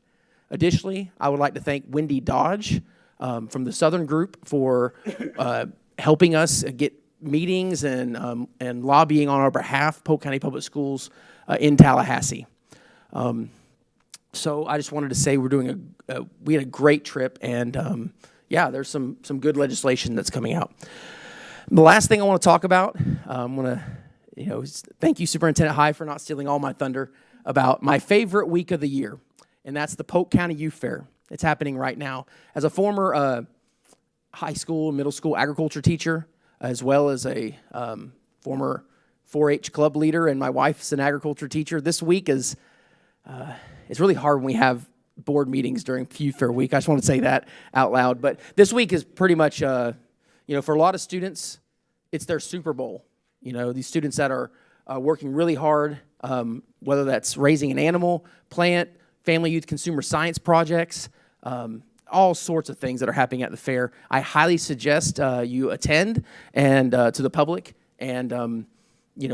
Additionally, I would like to thank Wendy Dodge from the Southern Group for helping us get meetings and lobbying on our behalf, Polk County Public Schools in Tallahassee. So I just wanted to say we had a great trip, and yeah, there's some good legislation that's coming out. The last thing I want to talk about, I'm going to thank you, Superintendent Hyde, for not stealing all my thunder about my favorite week of the year, and that's the Polk County Youth Fair. It's happening right now. As a former high school and middle school agriculture teacher, as well as a former 4-H club leader, and my wife's an agriculture teacher, this week is it's really hard when we have board meetings during Youth Fair week. I just want to say that out loud. But this week is pretty much, for a lot of students, it's their Super Bowl. These students that are working really hard, whether that's raising an animal, plant, family youth consumer science projects, all sorts of things that are happening at the fair. I highly suggest you attend and to the public and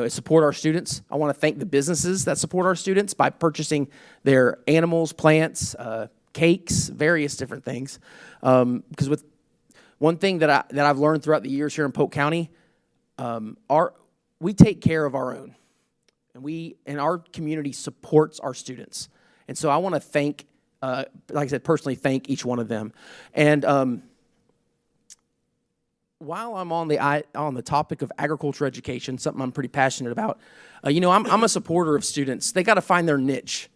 support our students. I want to thank the businesses that support our students by purchasing their animals, plants, cakes, various different things. Because with one thing that I've learned throughout the years here in Polk County, we take care of our own, and our community supports our students. And so I want to thank, like I said, personally thank each one of them. And while I'm on the topic of agriculture education, something I'm pretty passionate about, I'm a supporter of students. They got to find their niche,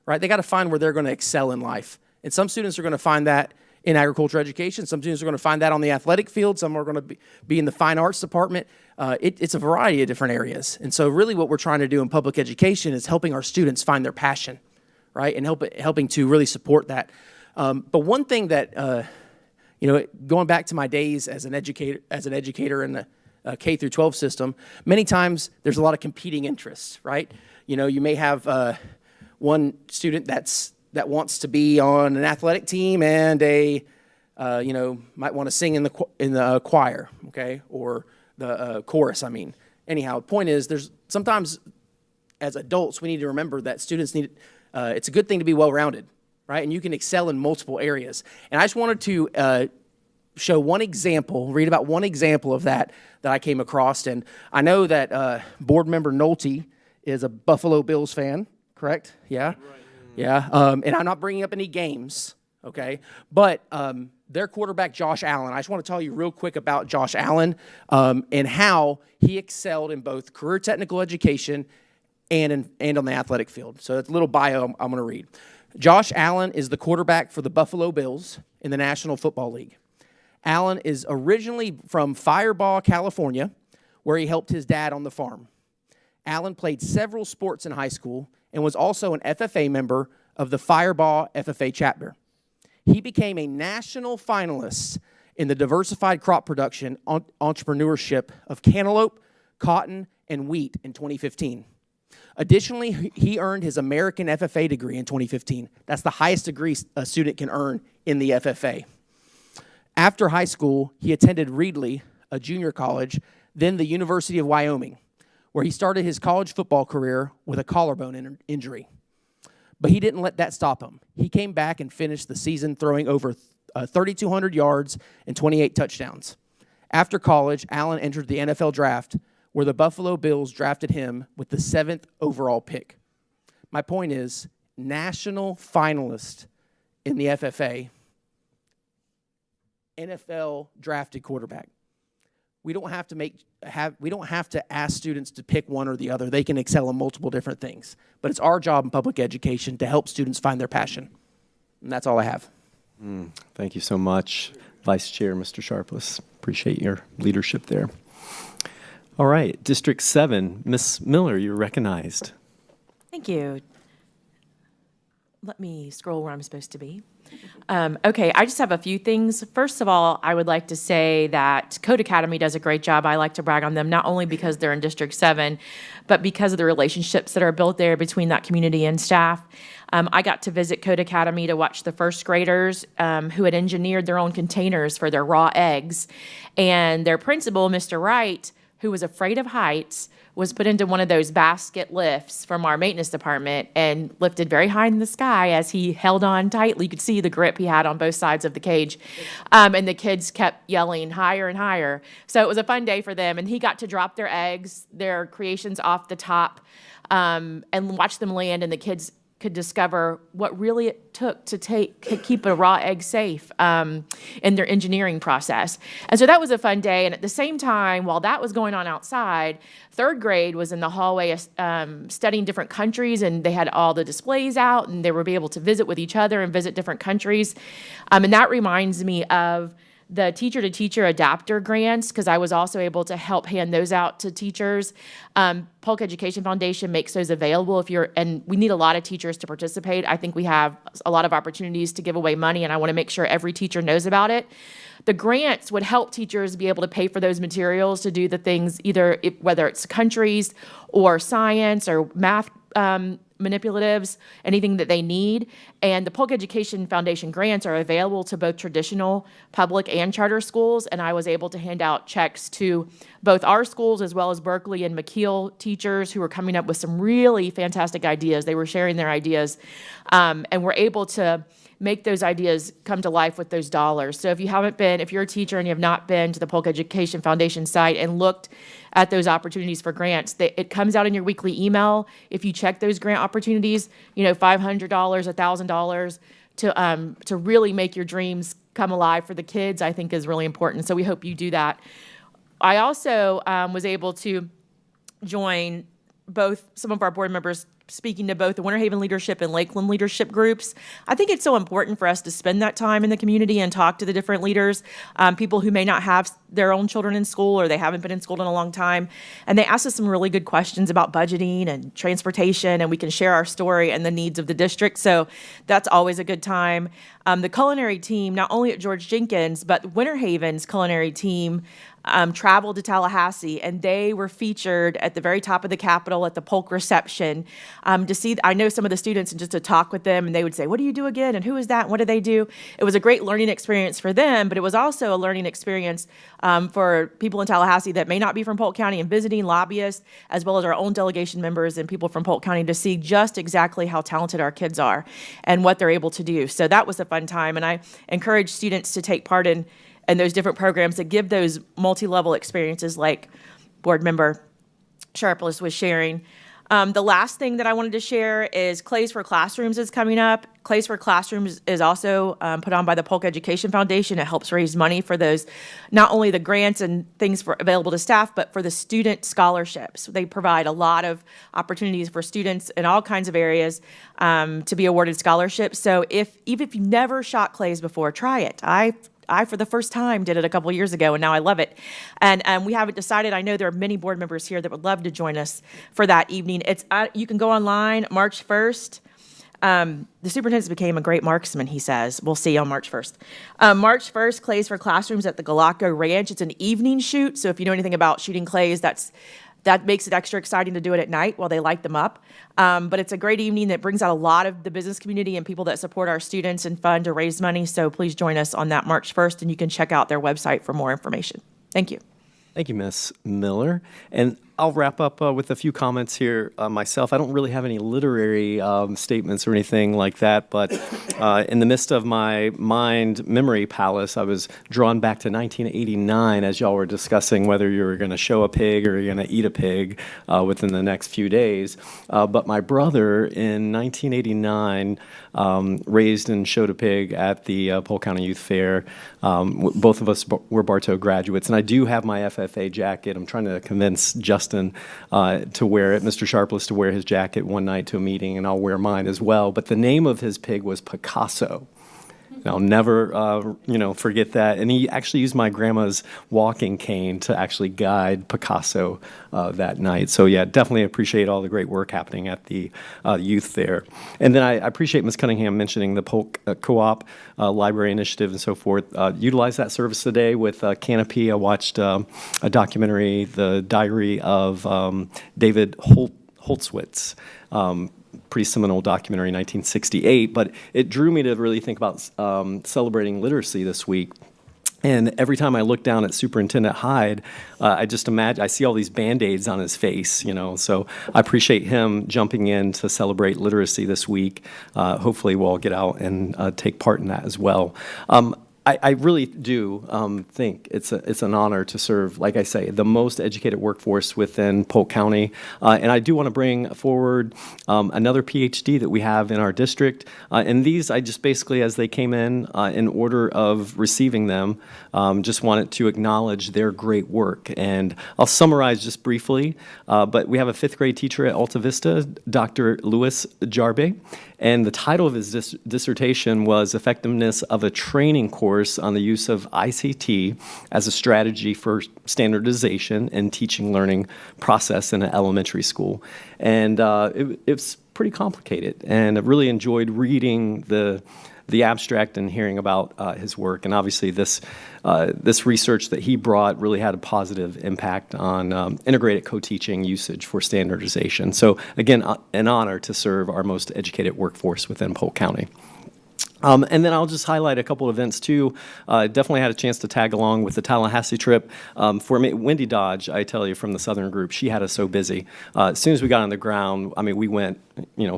right? They got to find where they're going to excel in life. And some students are going to find that in agriculture education. Some students are going to find that on the athletic field. Some are going to be in the fine arts department. It's a variety of different areas. And so really what we're trying to do in public education is helping our students find their passion, right? And helping to really support that. But one thing that, going back to my days as an educator in the K through 12 system, many times there's a lot of competing interests, right? You may have one student that wants to be on an athletic team and might want to sing in the choir, okay, or the chorus. Anyhow, the point is, there's sometimes as adults we need to remember that students need. It's a good thing to be well-rounded, right? And you can excel in multiple areas. And I just wanted to show read about one example of that I came across. And I know that board member Nolte is a Buffalo Bills fan, correct? Yeah? Right. Yeah. And I'm not bringing up any games, okay? But their quarterback, Josh Allen, I just want to tell you real quick about Josh Allen and how he excelled in both career technical education and on the athletic field. So that's a little bio I'm going to read. Josh Allen is the quarterback for the Buffalo Bills in the National Football League. Allen is originally from Firebaugh, California, where he helped his dad on the farm. Allen played several sports in high school and was also an FFA member of the Firebaugh FFA chapter. He became a national finalist in the diversified crop production entrepreneurship of cantaloupe, cotton, and wheat in 2015. Additionally, he earned his American FFA degree in 2015. That's the highest degree a student can earn in the FFA. After high school, he attended Reedley, a junior college, then the University of Wyoming, where he started his college football career with a collarbone injury. But he didn't let that stop him. He came back and finished the season throwing over 3,200 yards and 28 touchdowns. After college, Allen entered the NFL draft, where the Buffalo Bills drafted him with the 7th overall pick. My point is, national finalist in the FFA, NFL drafted quarterback. We don't have to ask students to pick one or the other. They can excel in multiple different things. But it's our job in public education to help students find their passion. And that's all I have. Thank you so much, Vice Chair Mr. Sharpless. Appreciate your leadership there. All right, District 7, Ms. Miller, you're recognized. Thank you. Let me scroll where I'm supposed to be. Okay, I just have a few things. First of all, I would like to say that Code Academy does a great job. I like to brag on them, not only because they're in District 7, but because of the relationships that are built there between that community and staff. I got to visit Code Academy to watch the first graders who had engineered their own containers for their raw eggs. And their principal, Mr. Wright, who was afraid of heights, was put into one of those basket lifts from our maintenance department and lifted very high in the sky as he held on tightly. You could see the grip he had on both sides of the cage. And the kids kept yelling higher and higher. So it was a fun day for them. And he got to drop their eggs, their creations off the top, and watch them land, and the kids could discover what really it took to keep a raw egg safe in their engineering process. And so that was a fun day. And at the same time, while that was going on outside, third grade was in the hallway studying different countries, and they had all the displays out, and they were able to visit with each other and visit different countries. And that reminds me of the teacher-to-teacher adapter grants, because I was also able to help hand those out to teachers. Polk Education Foundation makes those available and we need a lot of teachers to participate. I think we have a lot of opportunities to give away money, and I want to make sure every teacher knows about it. The grants would help teachers be able to pay for those materials to do the things, whether it's countries or science or math manipulatives, anything that they need. And the Polk Education Foundation grants are available to both traditional public and charter schools. And I was able to hand out checks to both our schools as well as Berkeley and McKeel teachers who were coming up with some really fantastic ideas. They were sharing their ideas and were able to make those ideas come to life with those dollars. So if you're a teacher and you have not been to the Polk Education Foundation site and looked at those opportunities for grants, it comes out in your weekly email. If you check those grant opportunities, $500, $1,000 to really make your dreams come alive for the kids, I think is really important. So we hope you do that. I also was able to join some of our board members speaking to both the Winter Haven leadership and Lakeland leadership groups. I think it's so important for us to spend that time in the community and talk to the different leaders, people who may not have their own children in school or they haven't been in school in a long time. And they asked us some really good questions about budgeting and transportation, and we can share our story and the needs of the district. So that's always a good time. The culinary team, not only at George Jenkins, but Winter Haven's culinary team traveled to Tallahassee, and they were featured at the very top of the Capitol at the Polk reception to see. I know some of the students and just to talk with them, and they would say, "What do you do again? And who is that? And what do they do?" It was a great learning experience for them, but it was also a learning experience for people in Tallahassee that may not be from Polk County and visiting lobbyists, as well as our own delegation members and people from Polk County to see just exactly how talented our kids are and what they're able to do. So that was a fun time, and I encourage students to take part in those different programs that give those multi-level experiences like board member Sharpless was sharing. The last thing that I wanted to share is Clays for Classrooms is coming up. Clays for Classrooms is also put on by the Polk Education Foundation. It helps raise money for those, not only the grants and things available to staff, but for the student scholarships. They provide a lot of opportunities for students in all kinds of areas to be awarded scholarships. So even if you've never shot clays before, try it. I, for the first time, did it a couple years ago, and now I love it. And we haven't decided. I know there are many board members here that would love to join us for that evening. You can go online March 1st. The superintendent became a great marksman, he says. We'll see on March 1st. March 1st, Clays for Classrooms at the Galacco Ranch. It's an evening shoot, so if you know anything about shooting clays, that makes it extra exciting to do it at night while they light them up. But it's a great evening that brings out a lot of the business community and people that support our students and fund to raise money. So please join us on that March 1st, and you can check out their website for more information. Thank you. Thank you, Ms. Miller. And I'll wrap up with a few comments here myself. I don't really have any literary statements or anything like that, but in the midst of my memory palace, I was drawn back to 1989 as y'all were discussing whether you were going to show a pig or you're going to eat a pig within the next few days. But my brother in 1989 raised and showed a pig at the Polk County Youth Fair. Both of us were Bartow graduates, and I do have my FFA jacket. I'm trying to convince Justin to wear it, Mr. Sharpless to wear his jacket one night to a meeting, and I'll wear mine as well. But the name of his pig was Picasso. And I'll never, forget that. And he actually used my grandma's walking cane to actually guide Picasso that night. So yeah, definitely appreciate all the great work happening at the youth there. And then I appreciate Ms. Cunningham mentioning the Polk Co-op Library Initiative and so forth. Utilize that service today with Canopy. I watched a documentary, The Diary of David Holtzwitz. Pretty seminal documentary, 1968, but it drew me to really think about celebrating literacy this week. And every time I look down at Superintendent Hyde, I just imagine, I see all these Band-Aids on his face, so I appreciate him jumping in to celebrate literacy this week. Hopefully we'll all get out and take part in that as well. I really do think it's an honor to serve, like I say, the most educated workforce within Polk County. And I do want to bring forward another PhD that we have in our district. And these, I just basically, as they came in order of receiving them, just wanted to acknowledge their great work. And I'll summarize just briefly, but we have a fifth grade teacher at Alta Vista, Dr. Louis Jarbe. And the title of his dissertation was Effectiveness of a Training Course on the Use of ICT as a Strategy for Standardization and Teaching Learning Process in an Elementary School. And it's pretty complicated. And I really enjoyed reading the abstract and hearing about his work. And obviously this research that he brought really had a positive impact on integrated co-teaching usage for standardization. So again, an honor to serve our most educated workforce within Polk County. And then I'll just highlight a couple of events too. Definitely had a chance to tag along with the Tallahassee trip. For me, Wendy Dodge, I tell you, from the Southern group, she had us so busy. As soon as we got on the ground, we went,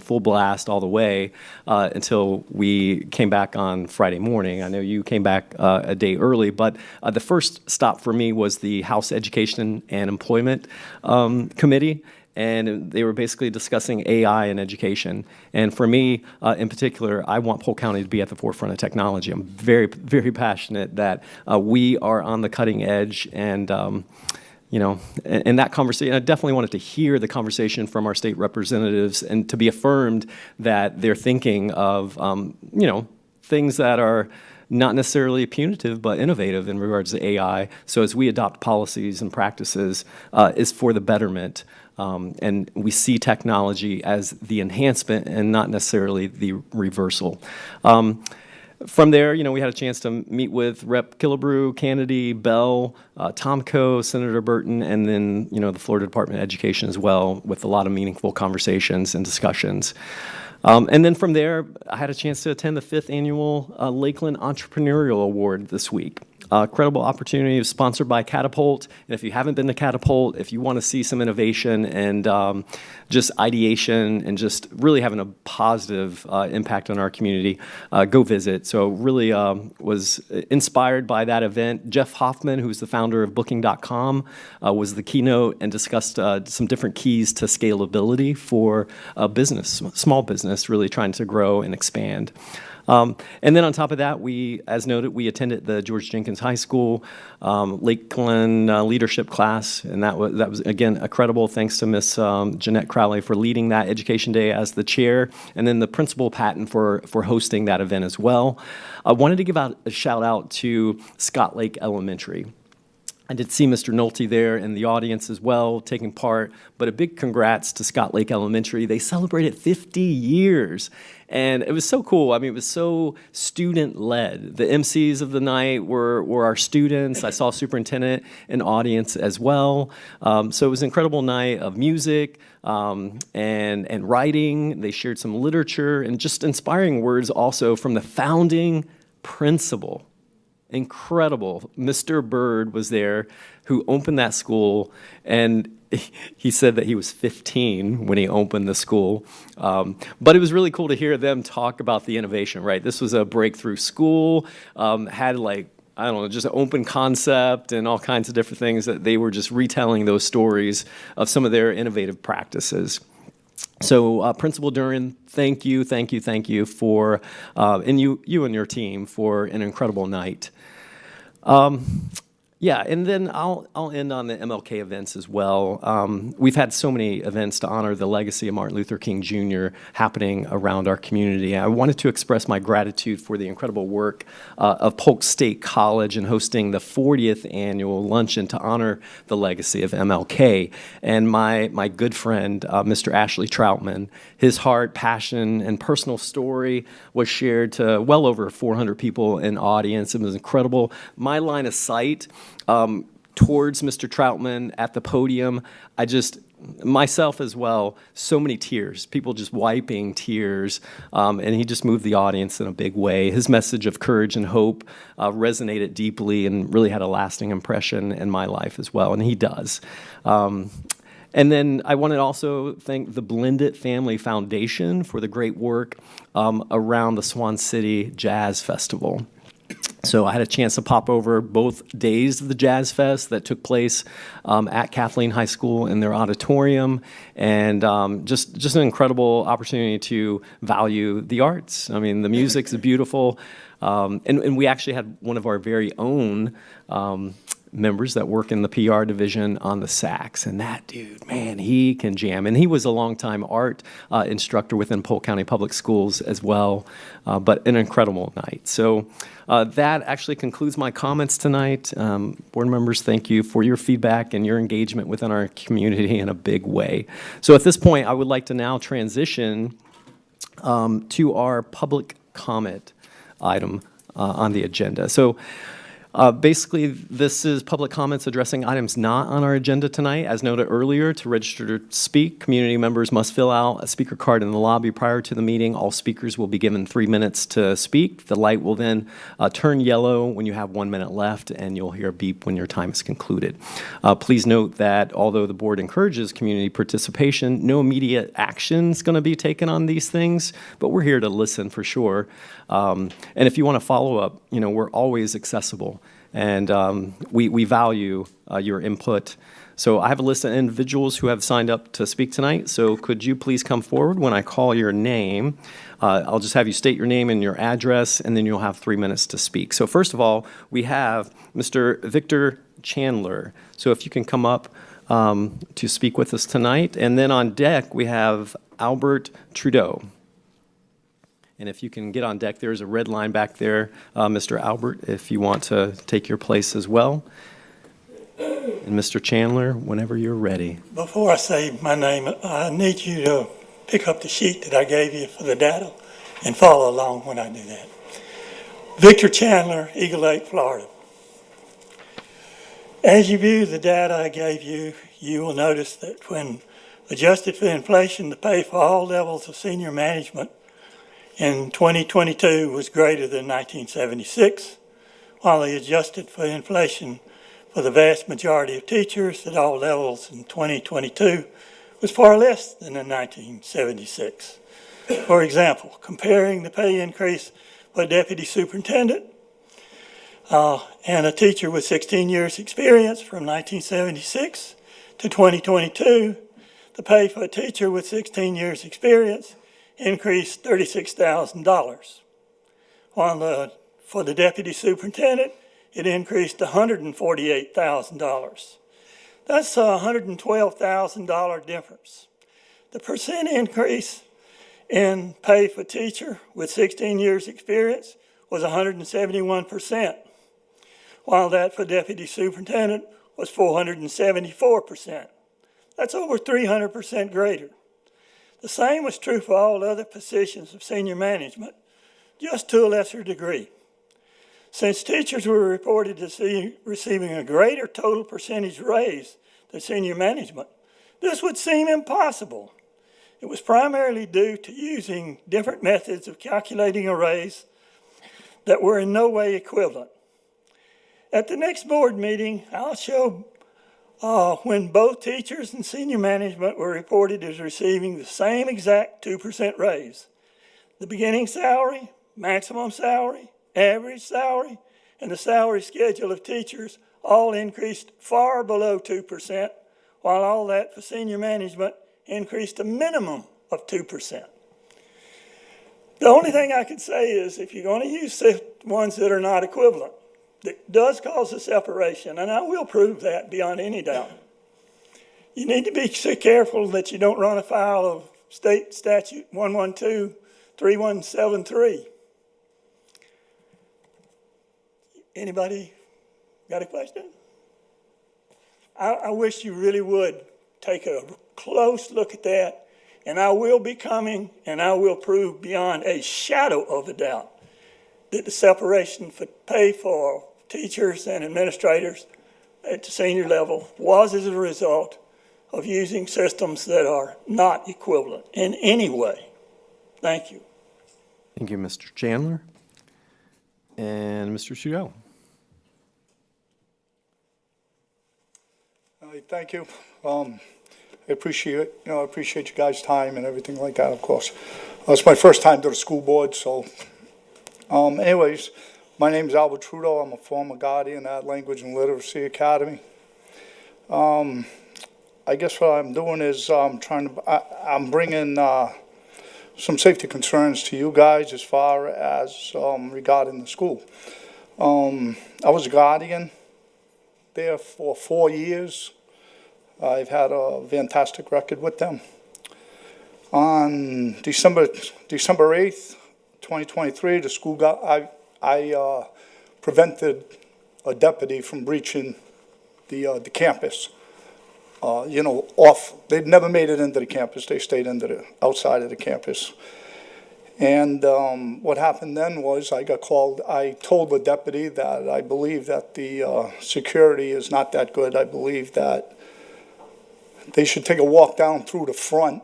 full blast all the way until we came back on Friday morning. I know you came back a day early, but the first stop for me was the House Education and Employment Committee. and they were basically discussing AI in education. And for me, in particular, I want Polk County to be at the forefront of technology. I'm very, very passionate that we are on the cutting edge, and you know, in that conversation, I definitely wanted to hear the conversation from our state representatives and to be affirmed that they're thinking of, you know, things that are not necessarily punitive, but innovative in regards to AI. So as we adopt policies and practices, is for the betterment. And we see technology as the enhancement and not necessarily the reversal. From there, you know, we had a chance to meet with Rep. Killebrew, Kennedy, Bell, Tomko, Senator Burton, and then, you know, the Florida Department of Education as well, with a lot of meaningful conversations and discussions. And then from there, I had a chance to attend the 5th Annual Lakeland Entrepreneurial Award this week. Credible opportunity. It was sponsored by Catapult. And if you haven't been to Catapult, if you want to see some innovation and just ideation and just really having a positive impact on our community, go visit. So really was inspired by that event. Jeff Hoffman, who's the founder of Booking.com, was the keynote and discussed some different keys to scalability for a business, small business, really trying to grow and expand. And then on top of that, as noted, we attended the George Jenkins High School Lakeland leadership class, and that was again incredible. Thanks to Miss Jeanette Crowley for leading that Education Day as the chair, and then the principal Patton for hosting that event as well. I wanted to give out a shout out to Scott Lake Elementary. I did see Mr. Nolte there in the audience as well, taking part, but a big congrats to Scott Lake Elementary. They celebrated 50 years, and it was so cool. I mean, it was so student-led. The MCs of the night were our students. I saw superintendent and audience as well. So it was an incredible night of music and writing. They shared some literature and just inspiring words also from the founding principal. Incredible. Mr. Bird was there, who opened that school, and he said that he was 15 when he opened the school. But it was really cool to hear them talk about the innovation, right? This was a breakthrough school, had like, I don't know, just an open concept and all kinds of different things that they were just retelling those stories of some of their innovative practices. So, Principal Duran, thank you for, and you and your team for an incredible night. Yeah, and then I'll end on the MLK events as well. We've had so many events to honor the legacy of Martin Luther King Jr. happening around our community. I wanted to express my gratitude for the incredible work of Polk State College in hosting the 40th annual luncheon to honor the legacy of MLK. And my good friend, Mr. Ashley Troutman, his heart, passion, and personal story was shared to well over 400 people in audience. It was incredible. My line of sight towards Mr. Troutman at the podium, myself as well, so many tears, people just wiping tears, and he just moved the audience in a big way. His message of courage and hope resonated deeply and really had a lasting impression in my life as well, and he does. And then I want to also thank the Blended Family Foundation for the great work around the Swan City Jazz Festival. So I had a chance to pop over both days of the Jazz Fest that took place at Kathleen High School in their auditorium, and just an incredible opportunity to value the arts. I mean, the music's beautiful, and we actually had one of our very own members that work in the PR division on the sax, and that dude, man, he can jam. And he was a longtime art instructor within Polk County Public Schools as well, but an incredible night. So that actually concludes my comments tonight. Board members, thank you for your feedback and your engagement within our community in a big way. So at this point, I would like to now transition to our public comment item on the agenda. So basically, this is public comments addressing items not on our agenda tonight. As noted earlier, to register to speak, community members must fill out a speaker card in the lobby prior to the meeting. All speakers will be given 3 minutes to speak. The light will then turn yellow when you have 1 minute left, and you'll hear a beep when your time is concluded. Please note that although the board encourages community participation, no immediate action is going to be taken on these things, but we're here to listen for sure. And if you want to follow up, we're always accessible. And we value your input. So I have a list of individuals who have signed up to speak tonight. So could you please come forward when I call your name? I'll just have you state your name and your address, and then you'll have 3 minutes to speak. So first of all, we have Mr. Victor Chandler. So if you can come up to speak with us tonight. And then on deck, we have Albert Trudeau. And if you can get on deck, there's a red line back there, Mr. Albert, if you want to take your place as well. And Mr. Chandler, whenever you're ready. Before I say my name, I need you to pick up the sheet that I gave you for the data and follow along when I do that. Victor Chandler, Eagle Lake, Florida. As you view the data I gave you, you will notice that when adjusted for inflation, the pay for all levels of senior management in 2022 was greater than 1976, while the adjusted for inflation for the vast majority of teachers at all levels in 2022 was far less than in 1976. For example, comparing the pay increase for a deputy superintendent and a teacher with 16 years experience from 1976 to 2022, the pay for a teacher with 16 years experience increased $36,000, while for the deputy superintendent, it increased $148,000. That's a $112,000 difference. The percent increase in pay for teacher with 16 years experience was 171%, while that for deputy superintendent was 474%. That's over 300% greater. The same was true for all other positions of senior management, just to a lesser degree. Since teachers were reported to receiving a greater total percentage raise than senior management, this would seem impossible. It was primarily due to using different methods of calculating a raise that were in no way equivalent. At the next board meeting, I'll show when both teachers and senior management were reported as receiving the same exact 2% raise. The beginning salary, maximum salary, average salary, and the salary schedule of teachers all increased far below 2%, while all that for senior management increased a minimum of 2%. The only thing I can say is if you're going to use ones that are not equivalent, it does cause a separation, and I will prove that beyond any doubt. You need to be so careful that you don't run afoul of State Statute 112-3173. Anybody got a question? I wish you really would take a close look at that, and I will be coming and I will prove beyond a shadow of a doubt that the separation for pay for teachers and administrators at the senior level was as a result of using systems that are not equivalent in any way. Thank you. Thank you, Mr. Chandler. And Mr. Trudeau. Thank you. I appreciate it. I appreciate you guys' time and everything like that, of course. It's my first time to the school board, so anyways, my name is Albert Trudeau. I'm a former guardian at Language and Literacy Academy. I guess what I'm doing is I'm bringing some safety concerns to you guys as far as regarding the school. I was a guardian there for 4 years. I've had a fantastic record with them. On December 8th, 2023, the school I prevented a deputy from breaching the campus. They'd never made it into the campus. They stayed outside of the campus. And what happened then was I got called. I told the deputy that I believe that the security is not that good. I believe that they should take a walk down through the front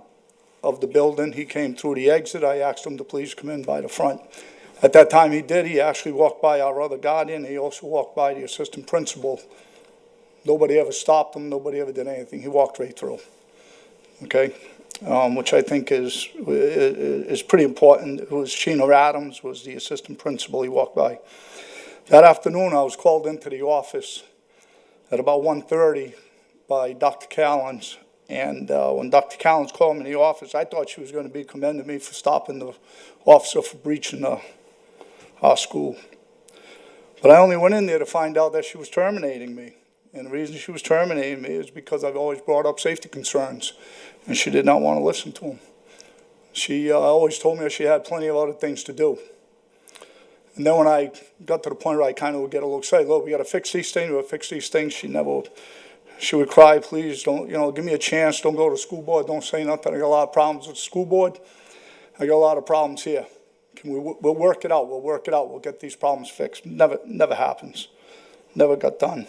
of the building. He came through the exit. I asked him to please come in by the front. At that time he did. He actually walked by our other guardian. He also walked by the assistant principal. Nobody ever stopped him. Nobody ever did anything. He walked right through. Okay? Which I think is pretty important. It was Sheena Adams was the assistant principal. He walked by. That afternoon I was called into the office at about 1:30 by Dr. Callens. And when Dr. Callens called me in the office, I thought she was going to be commending me for stopping the officer for breaching our school. But I only went in there to find out that she was terminating me. And the reason she was terminating me is because I've always brought up safety concerns, and she did not want to listen to them. She always told me that she had plenty of other things to do. And then when I got to the point where I kind of would get a little excited, look, we got to fix these things, we got to fix these things, she would cry, please, don't, give me a chance, don't go to the school board, don't say nothing. I got a lot of problems with the school board. I got a lot of problems here. We'll work it out, we'll get these problems fixed. Never happens. Never got done.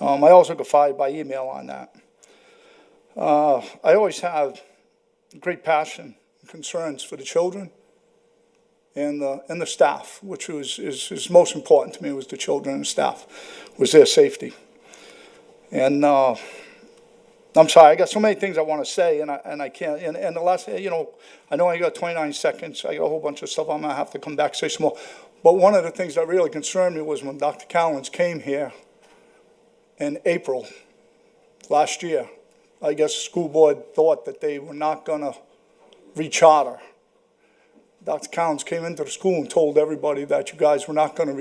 I also got fired by email on that. I always have great passion and concerns for the children and the staff, which is most important to me, was the children and the staff, was their safety. And I'm sorry, I got so many things I want to say, and I can't. And the last, I know I got 29 seconds. I got a whole bunch of stuff I'm going to have to come back and say some more. But one of the things that really concerned me was when Dr. Callens came here in April last year. I guess the school board thought that they were not going to recharter. Dr. Callens came into the school and told everybody that you guys were not going to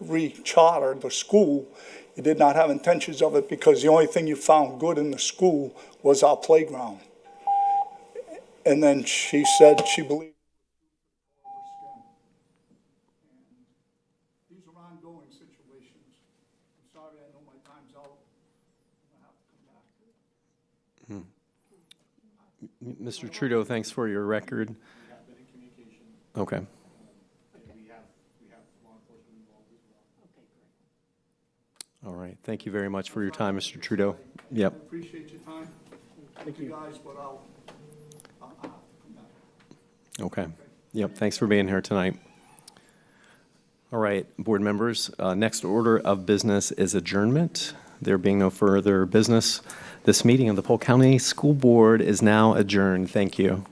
recharter the school. You did not have intentions of it because the only thing you found good in the school was our playground. And then she said she believed. These are ongoing situations. I'm sorry, I know my time's out. I have to come back. Mr. Trudeau, thanks for your record. Okay. All right. Thank you very much for your time, Mr. Trudeau. Yep. I appreciate your time. Thank you guys, but I'll have to come back. Okay. Yep. Thanks for being here tonight. All right, board members, next order of business is adjournment. There being no further business, this meeting of the Polk County School Board is now adjourned. Thank you.